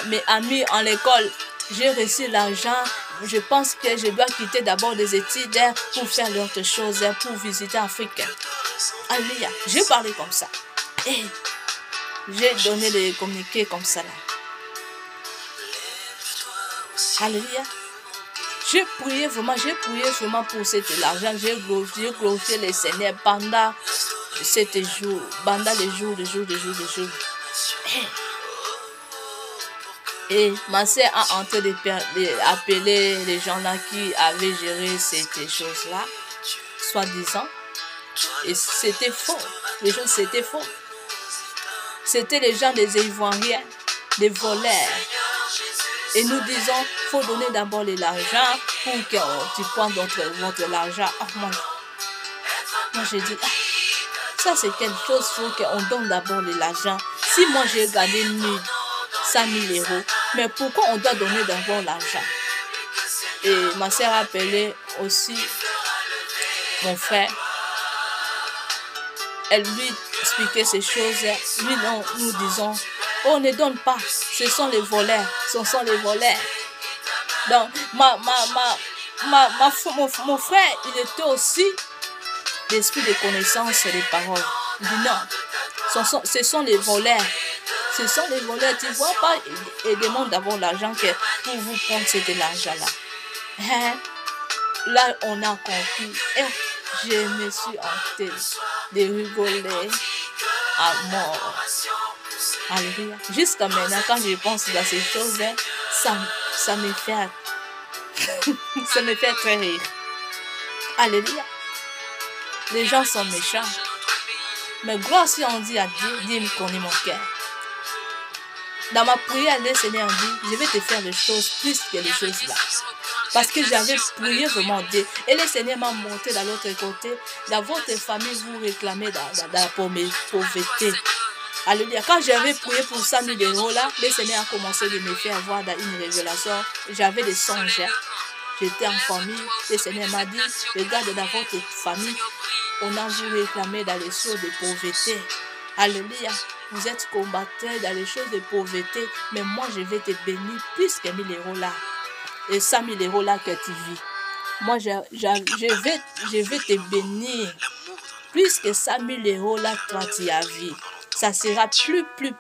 mes amis en l'école. J'ai reçu l'argent. Je pense que je dois quitter d'abord des études pour faire d'autres choses, pour visiter l'Afrique. Alléluia. J'ai parlé comme ça. Et j'ai donné les communiqués comme ça. Là. Alléluia. J'ai prié vraiment pour l'argent. J'ai glorifié le Seigneur pendant 7 jours, pendant les jours. Et ma soeur a en train d'appeler les gens là qui avaient géré cette chose-là, soi-disant. Et c'était faux. Les gens, c'était faux. C'était les gens des Ivoiriens, des voleurs. Et nous disons, il faut donner d'abord de l'argent pour que tu prends votre argent. Ah, moi je dis, ça c'est quelque chose, il faut qu'on donne d'abord de l'argent. Si moi j'ai gagné 100 000 euros, mais pourquoi on doit donner d'abord l'argent? Et ma sœur a appelé aussi mon frère. Elle lui expliquait ces choses. Lui, non, nous disons, on ne donne pas. Ce sont les voleurs. Ce sont les voleurs. Donc, mon frère, il était aussi d'esprit de connaissance des paroles. Il dit non, ce sont les voleurs. Ce sont les voleurs. Tu ne vois pas, ils demandent d'abord l'argent pour vous prendre cet argent-là. Hein? Là, on a compris. Et je me suis hantée de rigoler à mort. Alléluia. Jusqu'à maintenant, quand je pense à ces choses, ça me fait ça me fait très rire. Alléluia. Les gens sont méchants. Mais gloire si on dit à Dieu, Dieu me connaît mon cœur. Dans ma prière, le Seigneur dit, je vais te faire des choses plus que les choses là. Parce que j'avais prié vraiment Dieu. Et le Seigneur m'a montré de l'autre côté. Dans votre famille, vous réclamez dans la pauvreté. Alléluia. Quand j'avais prié pour 100 000 euros là, le Seigneur a commencé de me faire voir une révélation. J'avais des songes. J'étais en famille. Le Seigneur m'a dit, regarde dans votre famille, on a vous réclamé dans les choses de pauvreté. Alléluia. Vous êtes combattant dans les choses de pauvreté. Mais moi, je vais te bénir plus que 1 000 euros là. Et 100 000 euros là que tu vis. Moi, je vais te bénir. Plus que 100 000 euros là, toi, tu as vu. Ça sera plus.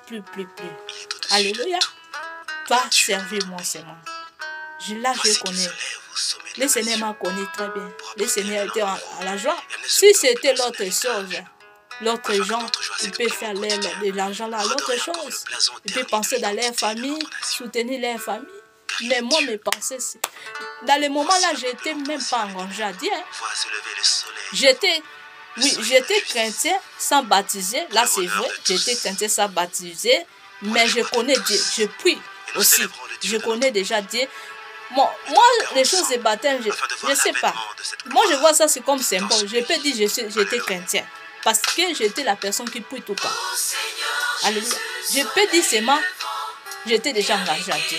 Alléluia. Toi, servis-moi seulement. Là, je connais. Le Seigneur m'a connu très bien. Le Seigneur était à la joie. Si c'était l'autre chose, l'autre gens, ils peuvent faire de l'argent là, l'autre chose. Ils peuvent penser dans leur famille, soutenir leur famille. Mais moi, mes pensées, dans le moment là, je n'étais même pas engagé à Dieu. J'étais chrétien sans baptiser. Là, c'est vrai, j'étais chrétien sans baptiser. Mais je connais Dieu. Je prie aussi. Je connais déjà Dieu. Moi, les choses de baptême, je ne sais pas. Moi, je vois ça, c'est comme symbole. Je peux dire que j'étais chrétien. Parce que j'étais la personne qui prie tout le temps. Alléluia. Je peux dire seulement, j'étais déjà engagé à Dieu.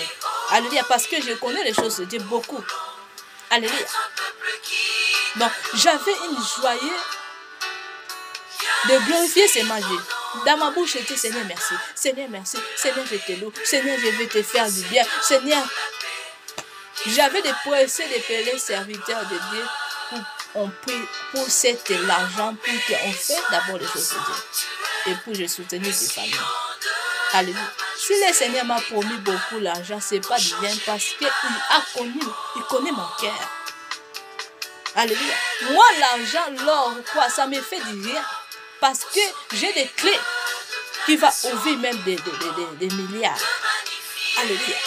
Alléluia. Parce que je connais les choses de Dieu beaucoup. Alléluia. Donc, j'avais une joie de glorifier seulement Dieu. Dans ma bouche, c'était Seigneur, merci. Seigneur, merci. Seigneur, je te loue. Seigneur, je vais te faire du bien. Seigneur, j'avais des pressés de les serviteurs de Dieu pour on prie pour cet l'argent, pour qu'on fait d'abord les choses de Dieu. Et pour je soutenir des familles. Alléluia. Si le Seigneur m'a promis beaucoup l'argent, ce n'est pas du bien parce qu'il il connaît mon cœur. Alléluia. Moi, l'argent, l'or, quoi, ça me fait du rien. Parce que j'ai des clés qui vont ouvrir même des milliards. Alléluia.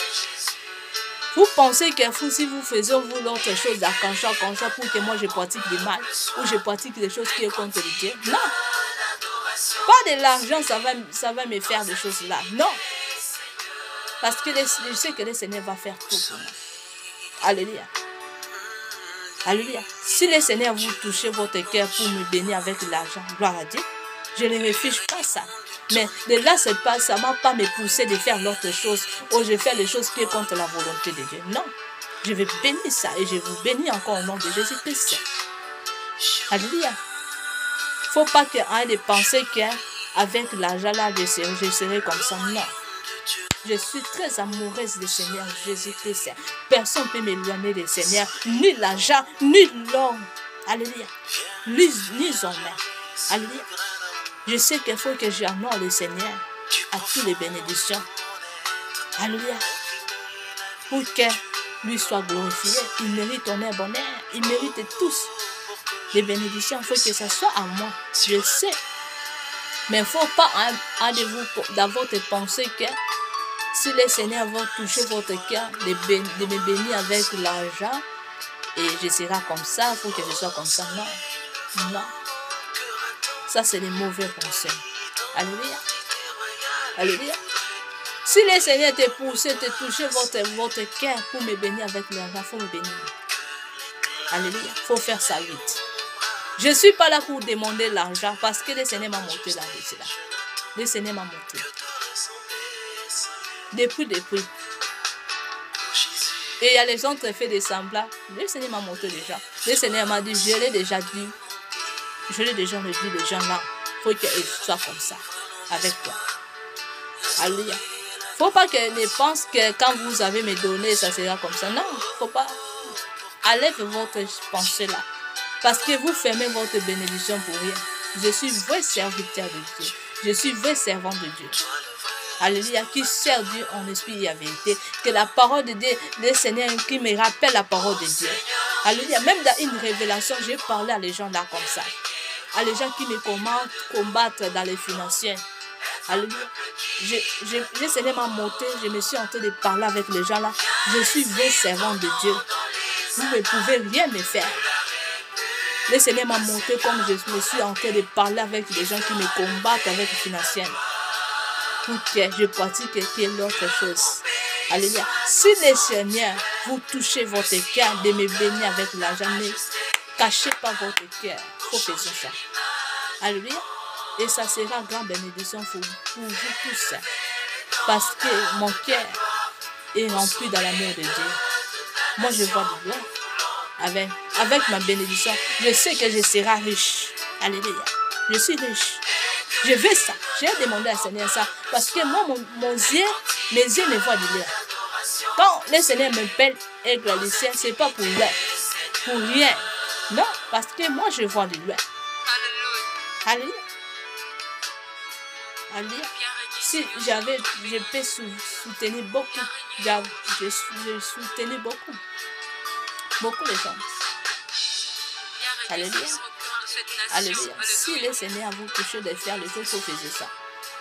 Vous pensez que si vous faites l'autre chose à conscience pour que moi je pratique du mal ou je pratique des choses qui sont contre Dieu? Non. Pas de l'argent, ça va me faire des choses là. Non. Parce que je sais que le Seigneur va faire tout pour moi. Alléluia. Alléluia. Si le Seigneur vous touchez votre cœur pour me bénir avec l'argent, gloire à Dieu, je ne refuse pas ça. Mais de là, ça ne m'a pas me poussé de faire l'autre chose ou je fais les choses qui sont contre la volonté de Dieu. Non. Je vais bénir ça et je vous bénis encore au nom de Jésus-Christ. Alléluia. Il ne faut pas qu'on ait de penser qu'avec l'argent là, je serai comme ça. Non. Je suis très amoureuse du Seigneur Jésus-Christ. Personne ne peut m'éloigner du Seigneur. Ni l'argent, ni l'homme. Alléluia. Ni son main. Alléluia. Je sais qu'il faut que j'honore le Seigneur à toutes les bénédictions. Alléluia. Pour que lui soit glorifié. Il mérite honneur, bonheur. Il mérite tous les bénédictions. Il faut que ça soit à moi. Je sais. Mais il ne faut pas dans votre pensée que si le Seigneur va toucher votre cœur, de me bénir avec l'argent, et je serai comme ça, il faut que je sois comme ça. Non. Non. Ça, c'est les mauvais pensées. Alléluia. Alléluia. Si le Seigneur te pousse, te touche votre cœur pour me bénir avec l'argent, il faut me bénir. Alléluia. Il faut faire ça vite. Je ne suis pas là pour demander l'argent parce que le Seigneur m'a monté là-dessus. Le Seigneur m'a monté. Depuis. Et il y a les gens qui font des semblants. Le Seigneur m'a monté déjà. Le Seigneur m'a dit, je l'ai déjà dit. Je l'ai déjà dit, les gens là. Il faut qu'ils soient comme ça. Avec toi. Alléluia. Il ne faut pas qu'ils pensent que quand vous avez me donné, ça sera comme ça. Non, il ne faut pas. Enlève votre pensée là. Parce que vous fermez votre bénédiction pour rien. Je suis vrai serviteur de Dieu. Je suis vrai servant de Dieu. Alléluia, qui sert Dieu en esprit et en vérité. Que la parole de Dieu, le Seigneur qui me rappelle la parole de Dieu. Alléluia, même dans une révélation, j'ai parlé à les gens là comme ça. À les gens qui me combattent dans les financiers. Alléluia. Le Seigneur m'a monté, je me suis en train de parler avec les gens là. Je suis vrai servant de Dieu. Vous ne pouvez rien me faire. Le Seigneur m'a montré comme je me suis en train de parler avec les gens qui me combattent avec les financiers. Pour que je pratique l'autre chose. Alléluia. Si le Seigneur vous touchez votre cœur de me bénir avec l'argent, ne cachez pas votre cœur. Il faut faire ça. Alléluia. Et ça sera grande bénédiction pour vous tous. Parce que mon cœur est rempli dans l'amour de Dieu. Moi, je vois du loin. Avec ma bénédiction, je sais que je serai riche. Alléluia. Je suis riche. Je veux ça. J'ai demandé à Seigneur ça. Parce que moi, mes yeux me voient du loin. Quand le Seigneur m'appelle aigle dans le ciel, ce n'est pas pour rien. Non, parce que moi, je vois du loin. Alléluia. Alléluia. Si je peux soutenir beaucoup. Je soutenu beaucoup. Beaucoup de gens. Alléluia. Alléluia. Si le Seigneur vous touche de faire le choses, il faut faire ça.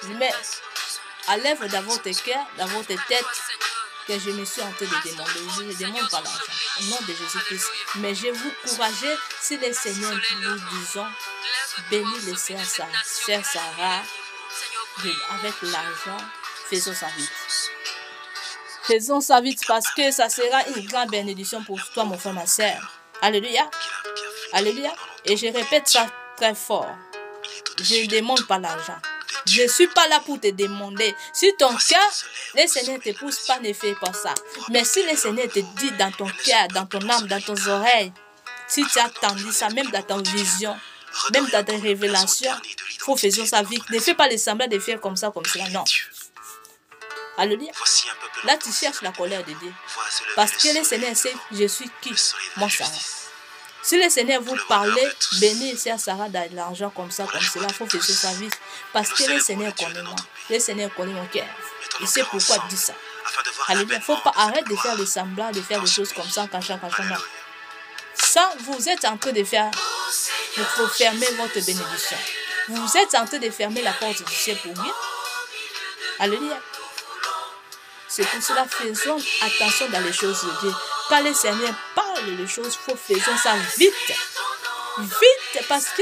Mais à l'œuvre dans votre cœur, dans votre tête, que je me suis en train de demander. Je ne demande pas l'argent. Au nom de Jésus-Christ. Mais je vous encourage, si le Seigneur nous disons, bénis les sœurs Sarah, avec l'argent, faisons ça vite. Faisons ça vite parce que ça sera une grande bénédiction pour toi, mon frère, ma soeur. Alléluia. Alléluia. Et je répète ça très fort. Je ne demande pas l'argent. Je ne suis pas là pour te demander. Si ton cœur, le Seigneur ne te pousse pas, ne fais pas ça. Mais si le Seigneur te dit dans ton cœur, dans ton âme, dans tes oreilles, si tu as entendu ça, même dans ton vision, même dans tes révélations, il faut faire ça vite. Ne fais pas les semblants de faire comme ça, comme cela. Non. Alléluia. Là, tu cherches la colère de Dieu. Parce que le Seigneur sait, je suis qui? Moi, Sarah. Si le Seigneur vous parlait, bénis Sarah dans l'argent comme ça, comme cela, il faut faire ça vite. Parce que le Seigneur connaît moi. Le Seigneur connaît mon cœur. Il sait pourquoi il dit ça. Alléluia. Il ne faut pas arrêter de faire le semblant, de faire des choses comme ça, cachant. Ça, vous êtes en train de faire, il faut fermer votre bénédiction. Vous êtes en train de fermer la porte du ciel pour rien. Alléluia. C'est pour cela, faisons attention dans les choses de Dieu. Quand le Seigneur parle des choses, il faut faisons ça vite. Vite, parce que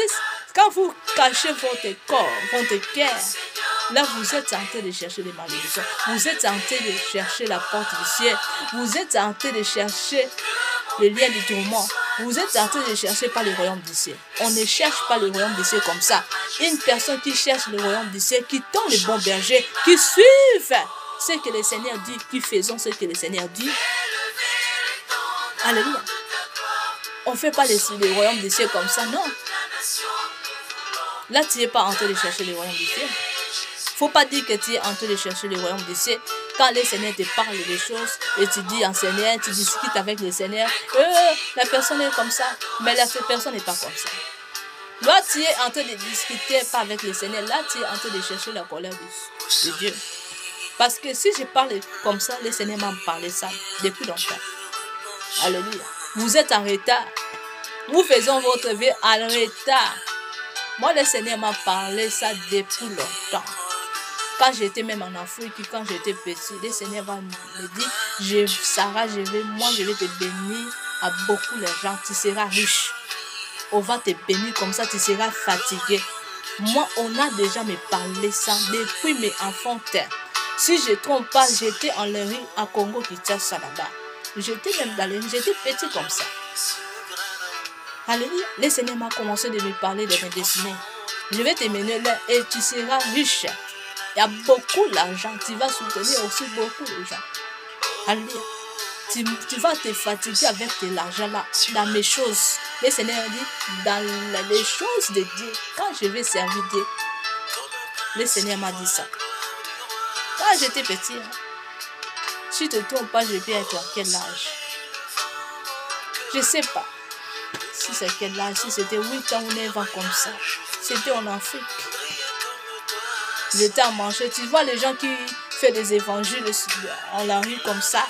quand vous cachez votre corps, votre cœur, là, vous êtes en train de chercher les malédictions. Vous êtes en train de chercher la porte du ciel. Vous êtes en train de chercher le lien du tourment. Vous êtes en train de chercher pas le royaume du ciel. On ne cherche pas le royaume du ciel comme ça. Une personne qui cherche le royaume du ciel, qui tombe les bons bergers, qui suivent ce que le Seigneur dit, qui faisons ce que le Seigneur dit. Alléluia. On ne fait pas le royaume du ciel comme ça, non. Là, tu n'es pas en train de chercher le royaume du ciel. Il ne faut pas dire que tu es en train de chercher le royaume du ciel. Quand le Seigneur te parle des choses et tu dis en Seigneur, tu discutes avec le Seigneur, la personne est comme ça, mais cette personne n'est pas comme ça. Là, tu es en train de discuter pas avec le Seigneur, là, tu es en train de chercher la colère de Dieu. Parce que si je parle comme ça, le Seigneur m'a parlé ça depuis longtemps. Alléluia. Vous êtes en retard. Nous faisons votre vie en retard. Moi, le Seigneur m'a parlé ça depuis longtemps. Quand j'étais même en Afrique, quand j'étais petit, le Seigneur va me dire, Sarah, je vais te bénir à beaucoup de gens. Tu seras riche. On va te bénir comme ça, tu seras fatigué. Moi, on a déjà me parlé ça depuis mes enfants terre. Si je ne trompe pas, j'étais en les rues à Congo-Kinshasa là-bas. J'étais même dans les rues, j'étais petit comme ça. Alléluia. Le Seigneur m'a commencé de me parler de mes destinées. Je vais te mener là et tu seras riche. Il y a beaucoup d'argent. Tu vas soutenir aussi beaucoup de gens. Alléluia. Tu vas te fatiguer avec l'argent là, dans mes choses. Le Seigneur dit, dans les choses de Dieu, quand je vais servir Dieu, le Seigneur m'a dit ça. Quand j'étais petit, si je ne te trompe pas, je peux être à quel âge? Je ne sais pas. Si c'est quel âge, si c'était 8 ans ou 9 ans comme ça. C'était en Afrique. J'étais à manger. Tu vois les gens qui font des évangiles en la rue comme ça.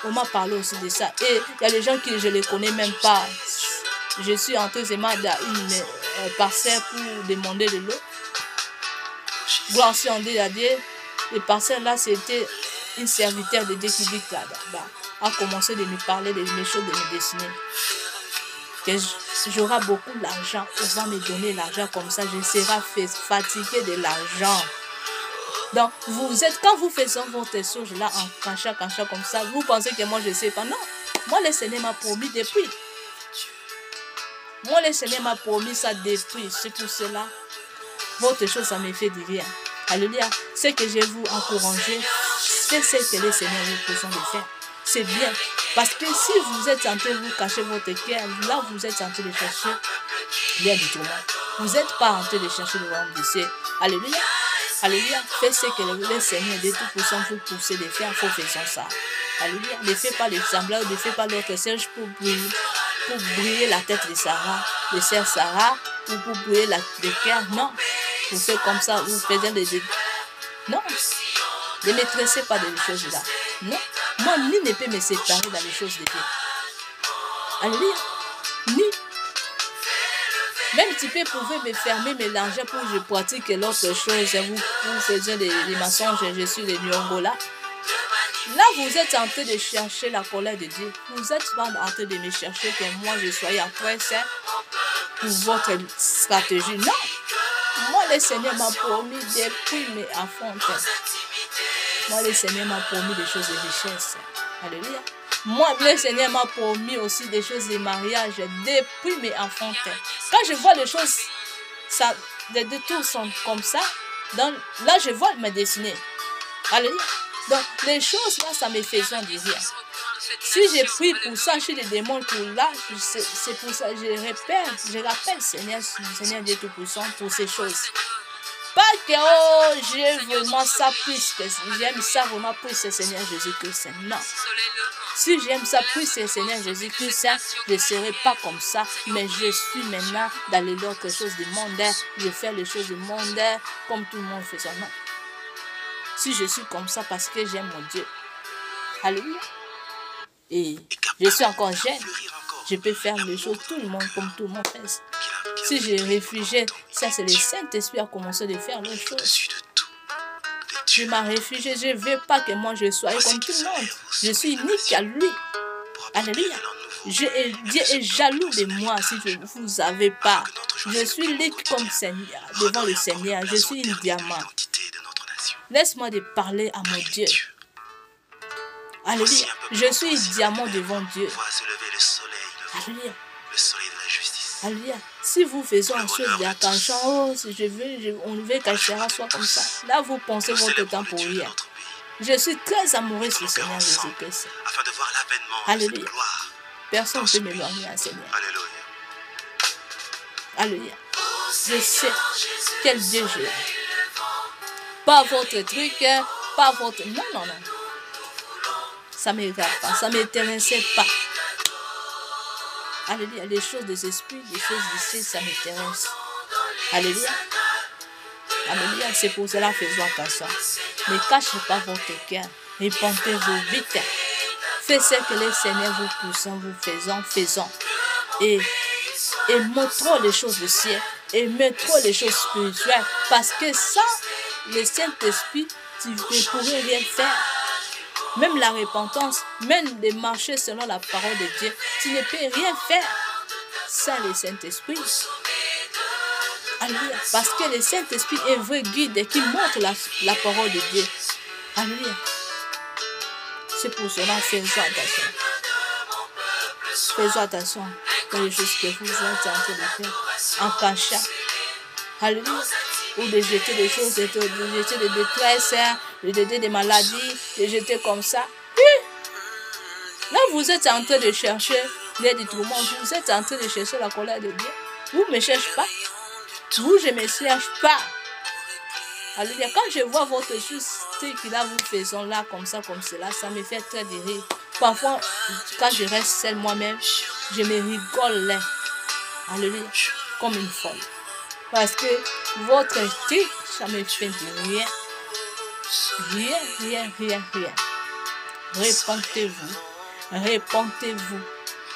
On m'a parlé aussi de ça. Et il y a des gens qui je ne les connais même pas. Je suis entrée dans une parcelle pour demander de l'eau. Gloire sur Dieu, les parcelles là, c'était une serviteur de Dieu qui dit là-bas. A commencé de me parler de mes choses, de mes destinées. Que j'aurai beaucoup d'argent. On va me donner l'argent comme ça. Je serai fatigué de l'argent. Donc, quand vous faites votre chose là en cachant comme ça, vous pensez que moi je ne sais pas. Non, moi le Seigneur m'a promis depuis. Moi le Seigneur m'a promis ça depuis. C'est pour cela, votre chose, ça me fait du bien. Alléluia. Ce que je vous encourager, c'est ce que le Seigneur vous besoin de faire. C'est bien. Parce que si vous êtes en train de vous cacher votre cœur, là vous êtes en train de chercher bien du tout. Vous n'êtes pas en train de chercher le royaume du ciel. Alléluia. Alléluia. Faites ce que le Seigneur de tout puissant vous pousse de faire. Il faut faire ça. Alléluia. Ne faites pas les semblables, ne faites pas l'autre serge pour briller la tête de Sarah, de sœur Sarah, ou pour briller le cœur. Non. Vous faites comme ça, vous faites des... Non. Ne me tressez pas de les choses là. Non. Moi, ni ne peut me séparer dans les choses de Dieu. Alléluia. Ni. Même tu peux pouvoir me fermer, mélanger pour que je pratique l'autre chose. Vous faites des mensonges, je suis le Nyongola. Là, vous êtes en train de chercher la colère de Dieu. Vous êtes pas en train de me chercher que moi, je sois en presse pour votre stratégie. Non. Moi, le Seigneur m'a promis depuis mes enfants. Moi, le Seigneur m'a promis des choses de richesse. Alléluia. Moi, le Seigneur m'a promis aussi des choses de mariage depuis mes enfants. Quand je vois les choses, les deux tours sont comme ça. Donc, là, je vois mes destinées. Alléluia. Donc, les choses là, ça me fait du bien. Si j'ai pris pour ça, chez les démons pour là, c'est pour ça que je rappelle Seigneur Dieu Tout-Puissant pour ces choses. Pas que j'ai vraiment ça plus que j'aime ça vraiment plus c'est Seigneur Jésus-Christ. Non. Si j'aime ça plus c'est Seigneur Jésus-Christ, je ne serai pas comme ça. Mais je suis maintenant dans les autres choses du monde. Je fais les choses du monde comme tout le monde fait ça. Non. Si je suis comme ça parce que j'aime mon Dieu. Alléluia. Et je suis encore jeune. Je peux faire les choses tout le monde comme tout le monde fait. Si j'ai réfugié, ça c'est le Saint-Esprit a commencé de faire les choses. Je m'ai réfugié, je ne veux pas que moi je sois comme tout le monde. Je suis unique à lui. Alléluia. Dieu est jaloux de moi si vous ne savez pas. Je suis unique comme Seigneur, devant le Seigneur. Je suis un diamant. Laisse-moi de parler à mon Dieu. Alléluia. Je suis un diamant devant Dieu. Alléluia. Alléluia. Si vous faites une chose d'attention, oh, si on veut qu'Achera soit comme ça. Là, vous pensez votre temps pour rien. Je suis très amoureux du Seigneur Jésus-Christ. Alléluia. Personne ne peut m'éloigner à Seigneur. Alléluia. Je sais quel Dieu j'ai. Pas votre truc, pas votre... Non, non, non. Ça ne me regarde pas, ça ne m'intéressait pas. Alléluia, les choses des esprits, les choses d'ici, ça m'intéresse. Alléluia. Alléluia, c'est pour cela faisons attention. Ne cachez pas votre cœur, répentez-vous vite. Faites ce que le Seigneur vous pousse, vous faisons. Et montrons les choses du ciel, et montrons les choses spirituelles. Parce que sans le Saint-Esprit, tu ne pourrais rien faire. Même la repentance, même de marcher selon la parole de Dieu, tu ne peux rien faire sans le Saint-Esprit. Alléluia. Parce que le Saint-Esprit est vrai guide et qui montre la parole de Dieu. Alléluia. C'est pour cela, faisons attention. Faisons attention aux choses que vous êtes en train de faire en cachant. Alléluia. Ou de jeter des choses, de jeter des détresses, de jeter des maladies, de jeter comme ça. Là, vous êtes en train de chercher les détournements, vous êtes en train de chercher la colère de Dieu. Vous ne me cherchez pas. Vous, je ne me cherche pas. Alléluia. Quand je vois votre chose, ce que là vous faisons là, comme ça, comme cela, ça me fait très de rire. Parfois, quand je reste seule moi-même, je me rigole là. Alléluia. Comme une folle. Parce que votre truc, ça me fait de rien. Rien. Répentez-vous.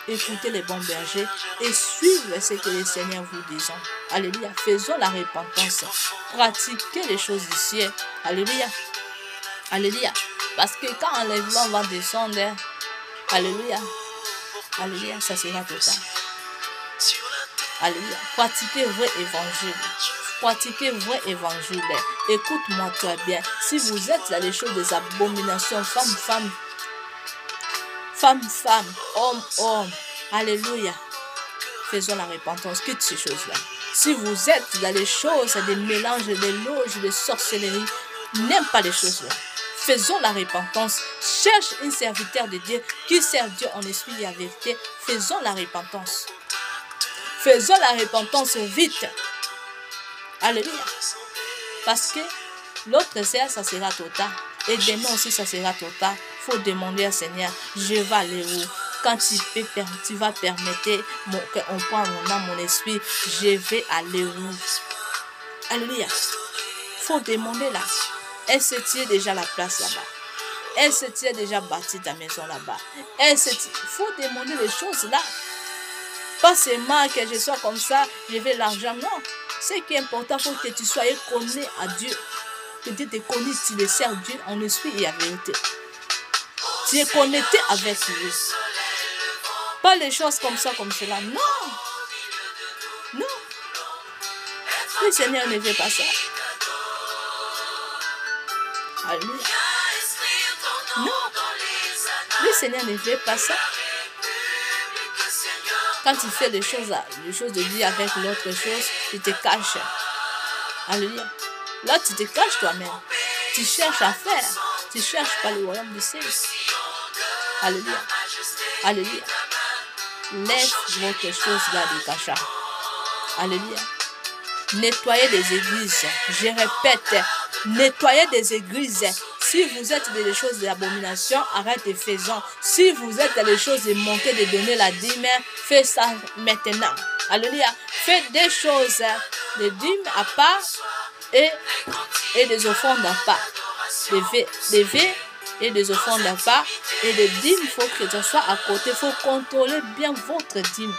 Écoutez les bons bergers et suivez ce que le Seigneur vous dit. Alléluia. Faisons la repentance. Pratiquez les choses du ciel. Alléluia. Alléluia. Parce que quand l'enlèvement va descendre, alléluia. Alléluia, ça sera total. Alléluia. Pratiquez vrai évangile. Pratiquez vrai évangile. Écoute-moi très bien. Si vous êtes dans les choses des abominations, femme, homme, alléluia. Faisons la repentance, quitte ces choses-là. Si vous êtes dans les choses, des mélanges, des loges, des sorcelleries, n'aime pas les choses-là. Faisons la repentance. Cherche un serviteur de Dieu qui sert Dieu en esprit et en vérité. Faisons la repentance. Faisons la repentance vite. Alléluia. Parce que l'autre sert, ça sera total. Et demain aussi, ça sera total. Il faut demander au Seigneur, je vais aller où? Quand tu vas permettre qu'on prenne mon âme, mon esprit, je vais aller où? Alléluia. Il faut demander là. Est-ce que tu es déjà la place là-bas? Est-ce que tu as déjà bâti ta maison là-bas? Il faut demander les choses là. Pas seulement que je sois comme ça, je veux l'argent. Non. Ce qui est important, il faut que tu sois connu à Dieu. Que Dieu te connaisse, tu le sers Dieu en esprit et en vérité. Tu es connecté avec lui. Pas les choses comme ça, comme cela. Non. Non. Le Seigneur ne veut pas ça. Alléluia. Non. Le Seigneur ne veut pas ça. Quand tu fais les choses de Dieu avec l'autre chose, tu te caches. Alléluia. Là, tu te caches toi-même. Tu cherches à faire. Tu ne cherches pas le royaume du ciel. Alléluia. Alléluia. Laisse votre chose là de cachat. Alléluia. Nettoyez des églises. Je répète, nettoyez des églises. Si vous êtes dans les choses de l'abomination, arrêtez faisant. Si vous êtes dans les choses de manquer de donner la dîme, faites ça maintenant. Alléluia. Faites des choses de dîme à part et des offrandes à part. Des vœux et des offrandes à part. Et des dîmes, il faut que ça soit à côté. Il faut contrôler bien votre dîme.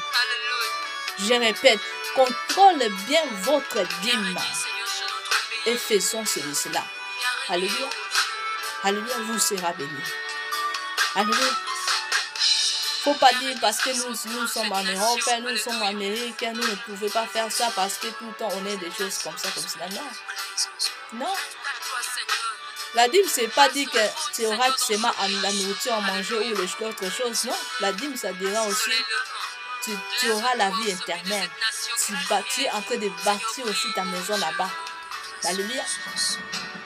Je répète, contrôlez bien votre dîme. Et faisons cela. Alléluia. Alléluia, vous serez béni. Alléluia. Il ne faut pas dire parce que nous sommes en Europe, nous sommes en Amérique, nous ne pouvons pas faire ça parce que tout le temps on est des choses comme ça, comme cela. Non. Non. La dîme, ce n'est pas dire que tu auras seulement la nourriture à manger ou autre chose. Non. La dîme, ça dira aussi tu auras la vie éternelle. Tu es en train de bâtir aussi ta maison là-bas. Alléluia.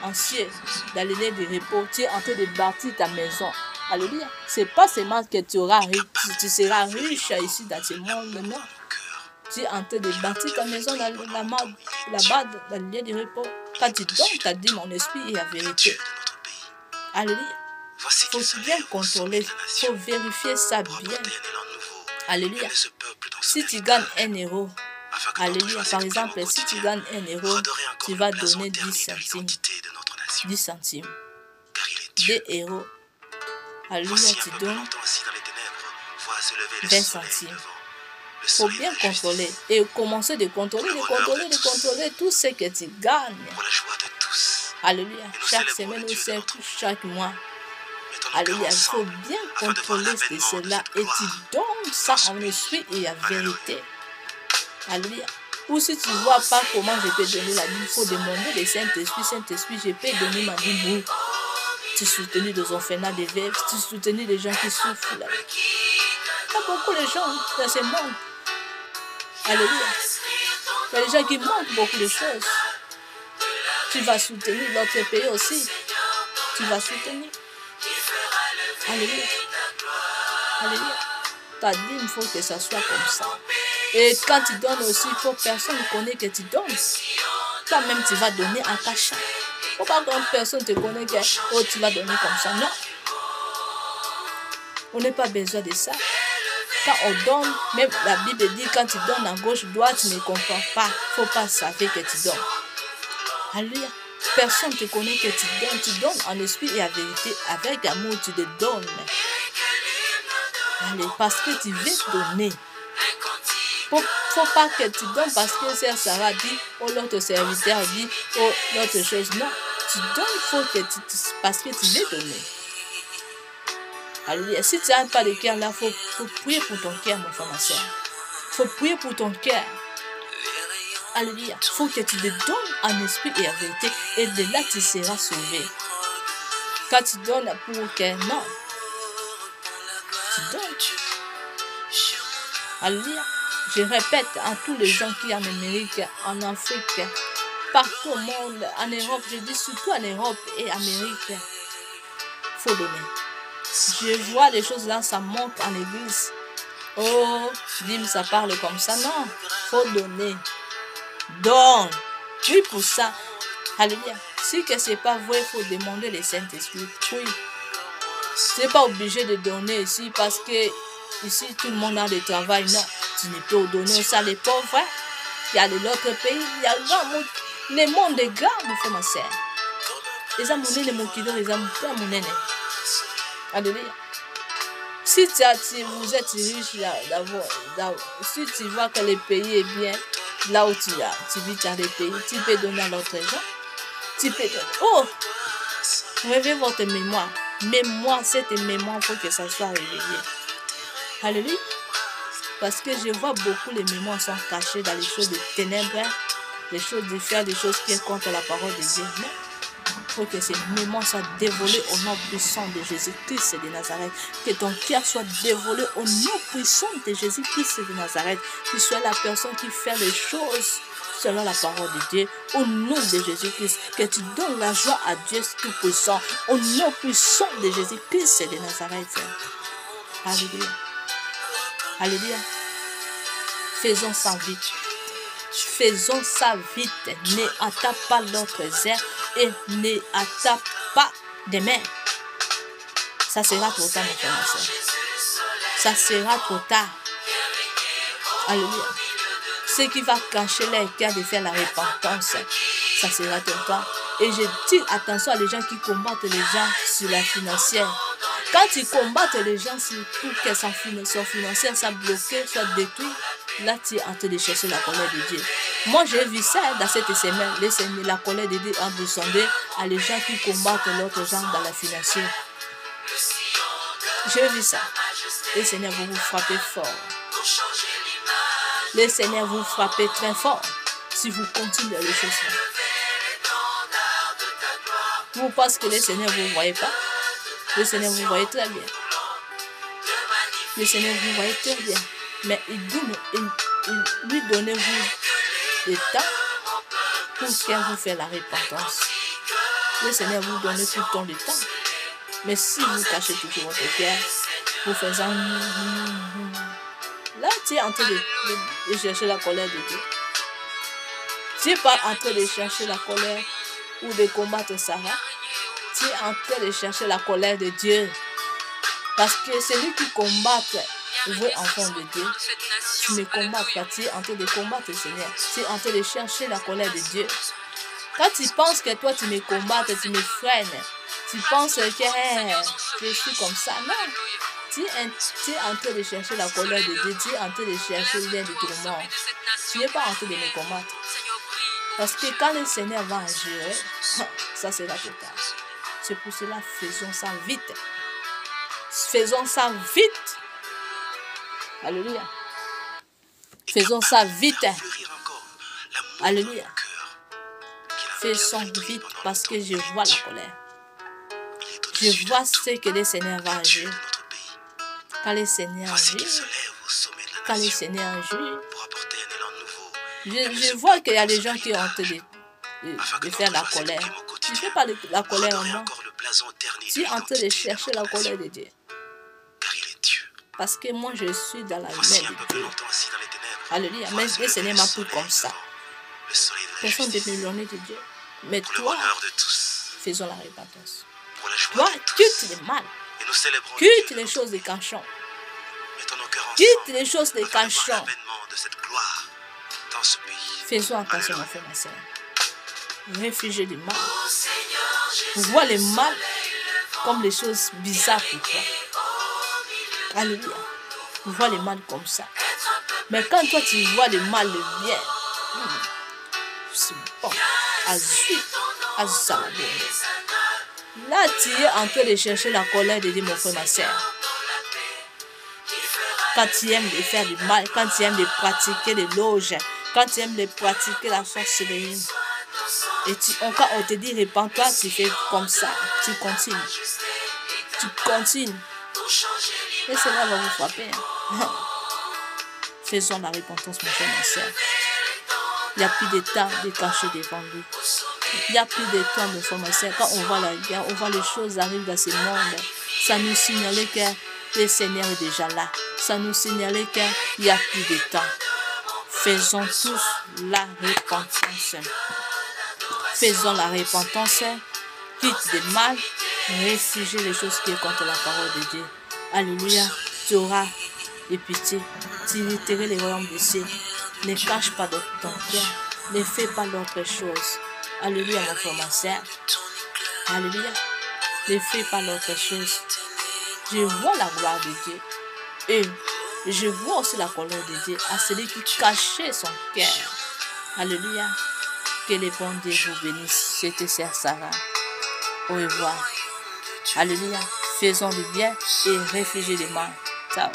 En ciel, dans les lieux de repos, tu es en train de bâtir ta maison. Alléluia. Ce n'est pas seulement que tu seras riche ici dans ce monde, non. Tu es en train de bâtir ta maison là-bas, dans les lieux de repos. Quand tu donnes ta dîme en esprit et en vérité. Alléluia. Il faut bien contrôler, il faut vérifier ça bien. Alléluia. Si tu gagnes 1 euro, alléluia. Par exemple, si tu gagnes 1 euro, tu vas donner 10 centimes. 10 centimes. 2 euros. Alléluia, tu donnes 20 centimes. Il faut bien contrôler. Et commencer de contrôler tout ce que tu gagnes. Alléluia. Chaque semaine ou chaque mois. Alléluia. Il faut bien contrôler cela. Et tu donnes ça en esprit et en vérité. Alléluia. Ou si tu ne vois pas comment je peux donner la vie, il faut demander le Saint-Esprit. Saint-Esprit, je peux donner ma vie où tu es soutenu des orphelins, des veuves, tu es soutenu des gens qui souffrent. Là. Il y a beaucoup de gens dans ce monde. Alléluia. Il y a des gens qui manquent beaucoup de choses. Tu vas soutenir l'autre pays aussi. Tu vas soutenir. Alléluia. Alléluia. Ta dîme, il faut que ça soit comme ça. Et quand tu donnes aussi, il faut que personne ne connaisse que tu donnes. Toi-même, tu vas donner en cachant. Il ne faut pas que personne te connaisse que oh, tu vas donner comme ça. Non. On n'a pas besoin de ça. Quand on donne, même la Bible dit, quand tu donnes à gauche, droite, tu ne comprends pas. Il ne faut pas savoir que tu donnes. Alléluia. Personne ne te connaît que tu donnes. Tu donnes en esprit et en vérité. Avec amour, tu te donnes. Allez, parce que tu veux donner. Il ne faut pas que tu donnes parce que Sœur Sarah dit, oh l'autre serviteur dit, oh l'autre chose. Non, tu donnes parce que tu veux donner. Alléluia. Si tu n'as pas de cœur là, il faut prier pour ton cœur, mon frère, ma soeur. Il faut prier pour ton cœur. Alléluia. Il faut que tu te donnes en esprit et en vérité. Et de là, tu seras sauvé. Quand tu donnes pour que non. Tu donnes. Alléluia. Je répète à tous les gens qui sont en Amérique, en Afrique, partout au monde, en Europe, je dis surtout en Europe et en Amérique, il faut donner. Je vois les choses là, ça monte en église. Oh, Dim, ça parle comme ça. Non, il faut donner. Donne. Oui, pour ça. Alléluia. Si ce n'est pas vrai, il faut demander le Saint-Esprit. Oui. Tu n'es pas obligé de donner ici parce que ici, tout le monde a du travail. Non, tu ne peux donner ça les pauvres. Il y a de l'autre pays, il y a le monde est grand, mon frère, ma soeur. Les gens mon kilo, les gens pas mon aîné. Alléluia. Si vous êtes riche d'abord, si tu vois que le pays est bien, là où tu vis dans le pays, tu peux donner à l'autre gens. Tu peux donner. Oh! Réveillez votre mémoire. Mémoire, cette mémoire, il faut que ça soit réveillé. Alléluia. Parce que je vois beaucoup les mémoires sont cachées dans les choses de ténèbres, les choses de faire, des choses qui sont contre la parole de Dieu. Mais il faut que ces mémoires soient dévolées au nom puissant de Jésus-Christ de Nazareth. Que ton cœur soit dévolé au nom puissant de Jésus-Christ de Nazareth. Que tu sois la personne qui fait les choses selon la parole de Dieu. Au nom de Jésus-Christ. Que tu donnes la joie à Dieu tout-puissant. Au nom puissant de Jésus-Christ de Nazareth. Alléluia. Alléluia. Faisons ça vite. Faisons ça vite. Ne attaque pas l'autre zère et ne attaque pas demain. Ça sera trop tard, mon frère, ma soeur. Ça sera trop tard. Alléluia. Ce qui va cacher les cœurs de faire la repentance, ça sera trop tard. Et je dis attention à les gens qui combattent les gens sur la financière. Quand ils combattent les gens pour que son financière soit bloquée, soit détruite, là tu es en train de chercher la colère de Dieu. Moi j'ai vu ça dans cette semaine, la colère de Dieu a descendu à les gens qui combattent l'autre gens dans la financière. J'ai vu ça. Le Seigneur va vous frapper fort. Le Seigneur vous frapper très fort si vous continuez les choses là. Vous pensez que le Seigneur ne vous voyez pas? Le Seigneur vous voyez très bien. Le Seigneur vous voyez très bien. Mais il lui donnez-vous le temps pour qu'il vous fasse la repentance. Le Seigneur vous donne tout le temps le temps. Mais si vous cachez toujours votre cœur, vous faites là, tu es en train de chercher la colère de Dieu. Tu n'es pas en train de chercher la colère ou de combattre Sarah. Tu es en train de chercher la colère de Dieu. Parce que celui qui combat le vrai enfant de Dieu, tu ne combats pas, tu es en train de combattre le Seigneur. Tu es en train de chercher la colère de Dieu. Quand tu penses que toi tu me combats, tu me freines, tu penses que je suis comme ça. Non. Tu es en train de chercher la colère de Dieu, tu es en train de chercher l'un de tout le monde. Tu n'es pas en train de me combattre. Parce que quand le Seigneur va agir, ça sera trop tard. C'est pour cela, faisons ça vite. Faisons ça vite. Alléluia. Faisons ça vite. Alléluia. cœur qu'il a Faisons bien détruit vite pendant parce le que temps je du vois la Dieu. colère. Il est Je au-dessus vois de ce que le Seigneur va Dieu agir. de notre pays. Quand le Seigneur Voici qu'il agit, se lève au sommet de la quand le nation Seigneur agit, pour apporter un élan nouveau. je vois qu'il y a des gens qui ont honte de faire la colère. Tu ne fais pas la colère en moi. Encore le blason terni Tu es en train de l'identité chercher la notre colère nation, de Dieu. car il est Dieu. Parce que moi, je suis dans la Voici main un de peuple Dieu. longtemps assis dans les ténèbres. Alléluia. Voit Mais se le Seigneur m'a lever pris le comme ça. soleil, le soleil de la Personne ne justice. peut m'éloigner de Dieu. Mais Pour le toi, bonheur de tous, faisons la repentance. pour la joie Toi, de tous. quitte le mal. Et nous célébrons Quitte Dieu. les choses des cachons. Mettons nos cœurs Quitte ensemble les choses des afin de voir cachons. l'avènement de cette gloire dans ce pays. Faisons attention, mon Alléluia. frère, ma soeur. Réfugié du mal. Vois le mal comme les choses bizarres pour toi. Alléluia. Vois le mal comme ça. Mais quand toi tu vois le mal, le bien, c'est bon. Azui. Azabon. Là, tu es en train de chercher la colère de Dieu, mon frère, ma soeur. Quand tu aimes de faire du mal, quand tu aimes de pratiquer les loges, quand tu aimes de pratiquer la sorcellerie, et quand on te dit repens-toi, tu fais comme ça, tu continues. Tu continues. Et cela va vous frapper. Faisons la repentance, mon frère, ma soeur. Il n'y a plus de temps de cacher devant lui. Il n'y a plus de temps, mon frère, ma soeur. Quand on voit la guerre, on voit les choses arriver dans ce monde, ça nous signale que le Seigneur est déjà là. Ça nous signale qu'il n'y a plus de temps. Faisons tous la repentance. Faisons la repentance. Quitte le mal. Réfugier les choses qui sont contre la parole de Dieu. Alléluia. Tu auras de pitié. Tu irriteras les royaumes des cieux. Ne cache pas ton cœur. Ne fais pas d'autre chose. Alléluia, mon frère, ma soeur. Alléluia. Ne fais pas d'autre chose. Je vois la gloire de Dieu. Et je vois aussi la colère de Dieu à celui qui cachait son cœur. Alléluia. Que le bon Dieu vous bénisse. C'était Sœur Sarah. Au revoir. Alléluia. Faisons du bien et réfugiez le mal.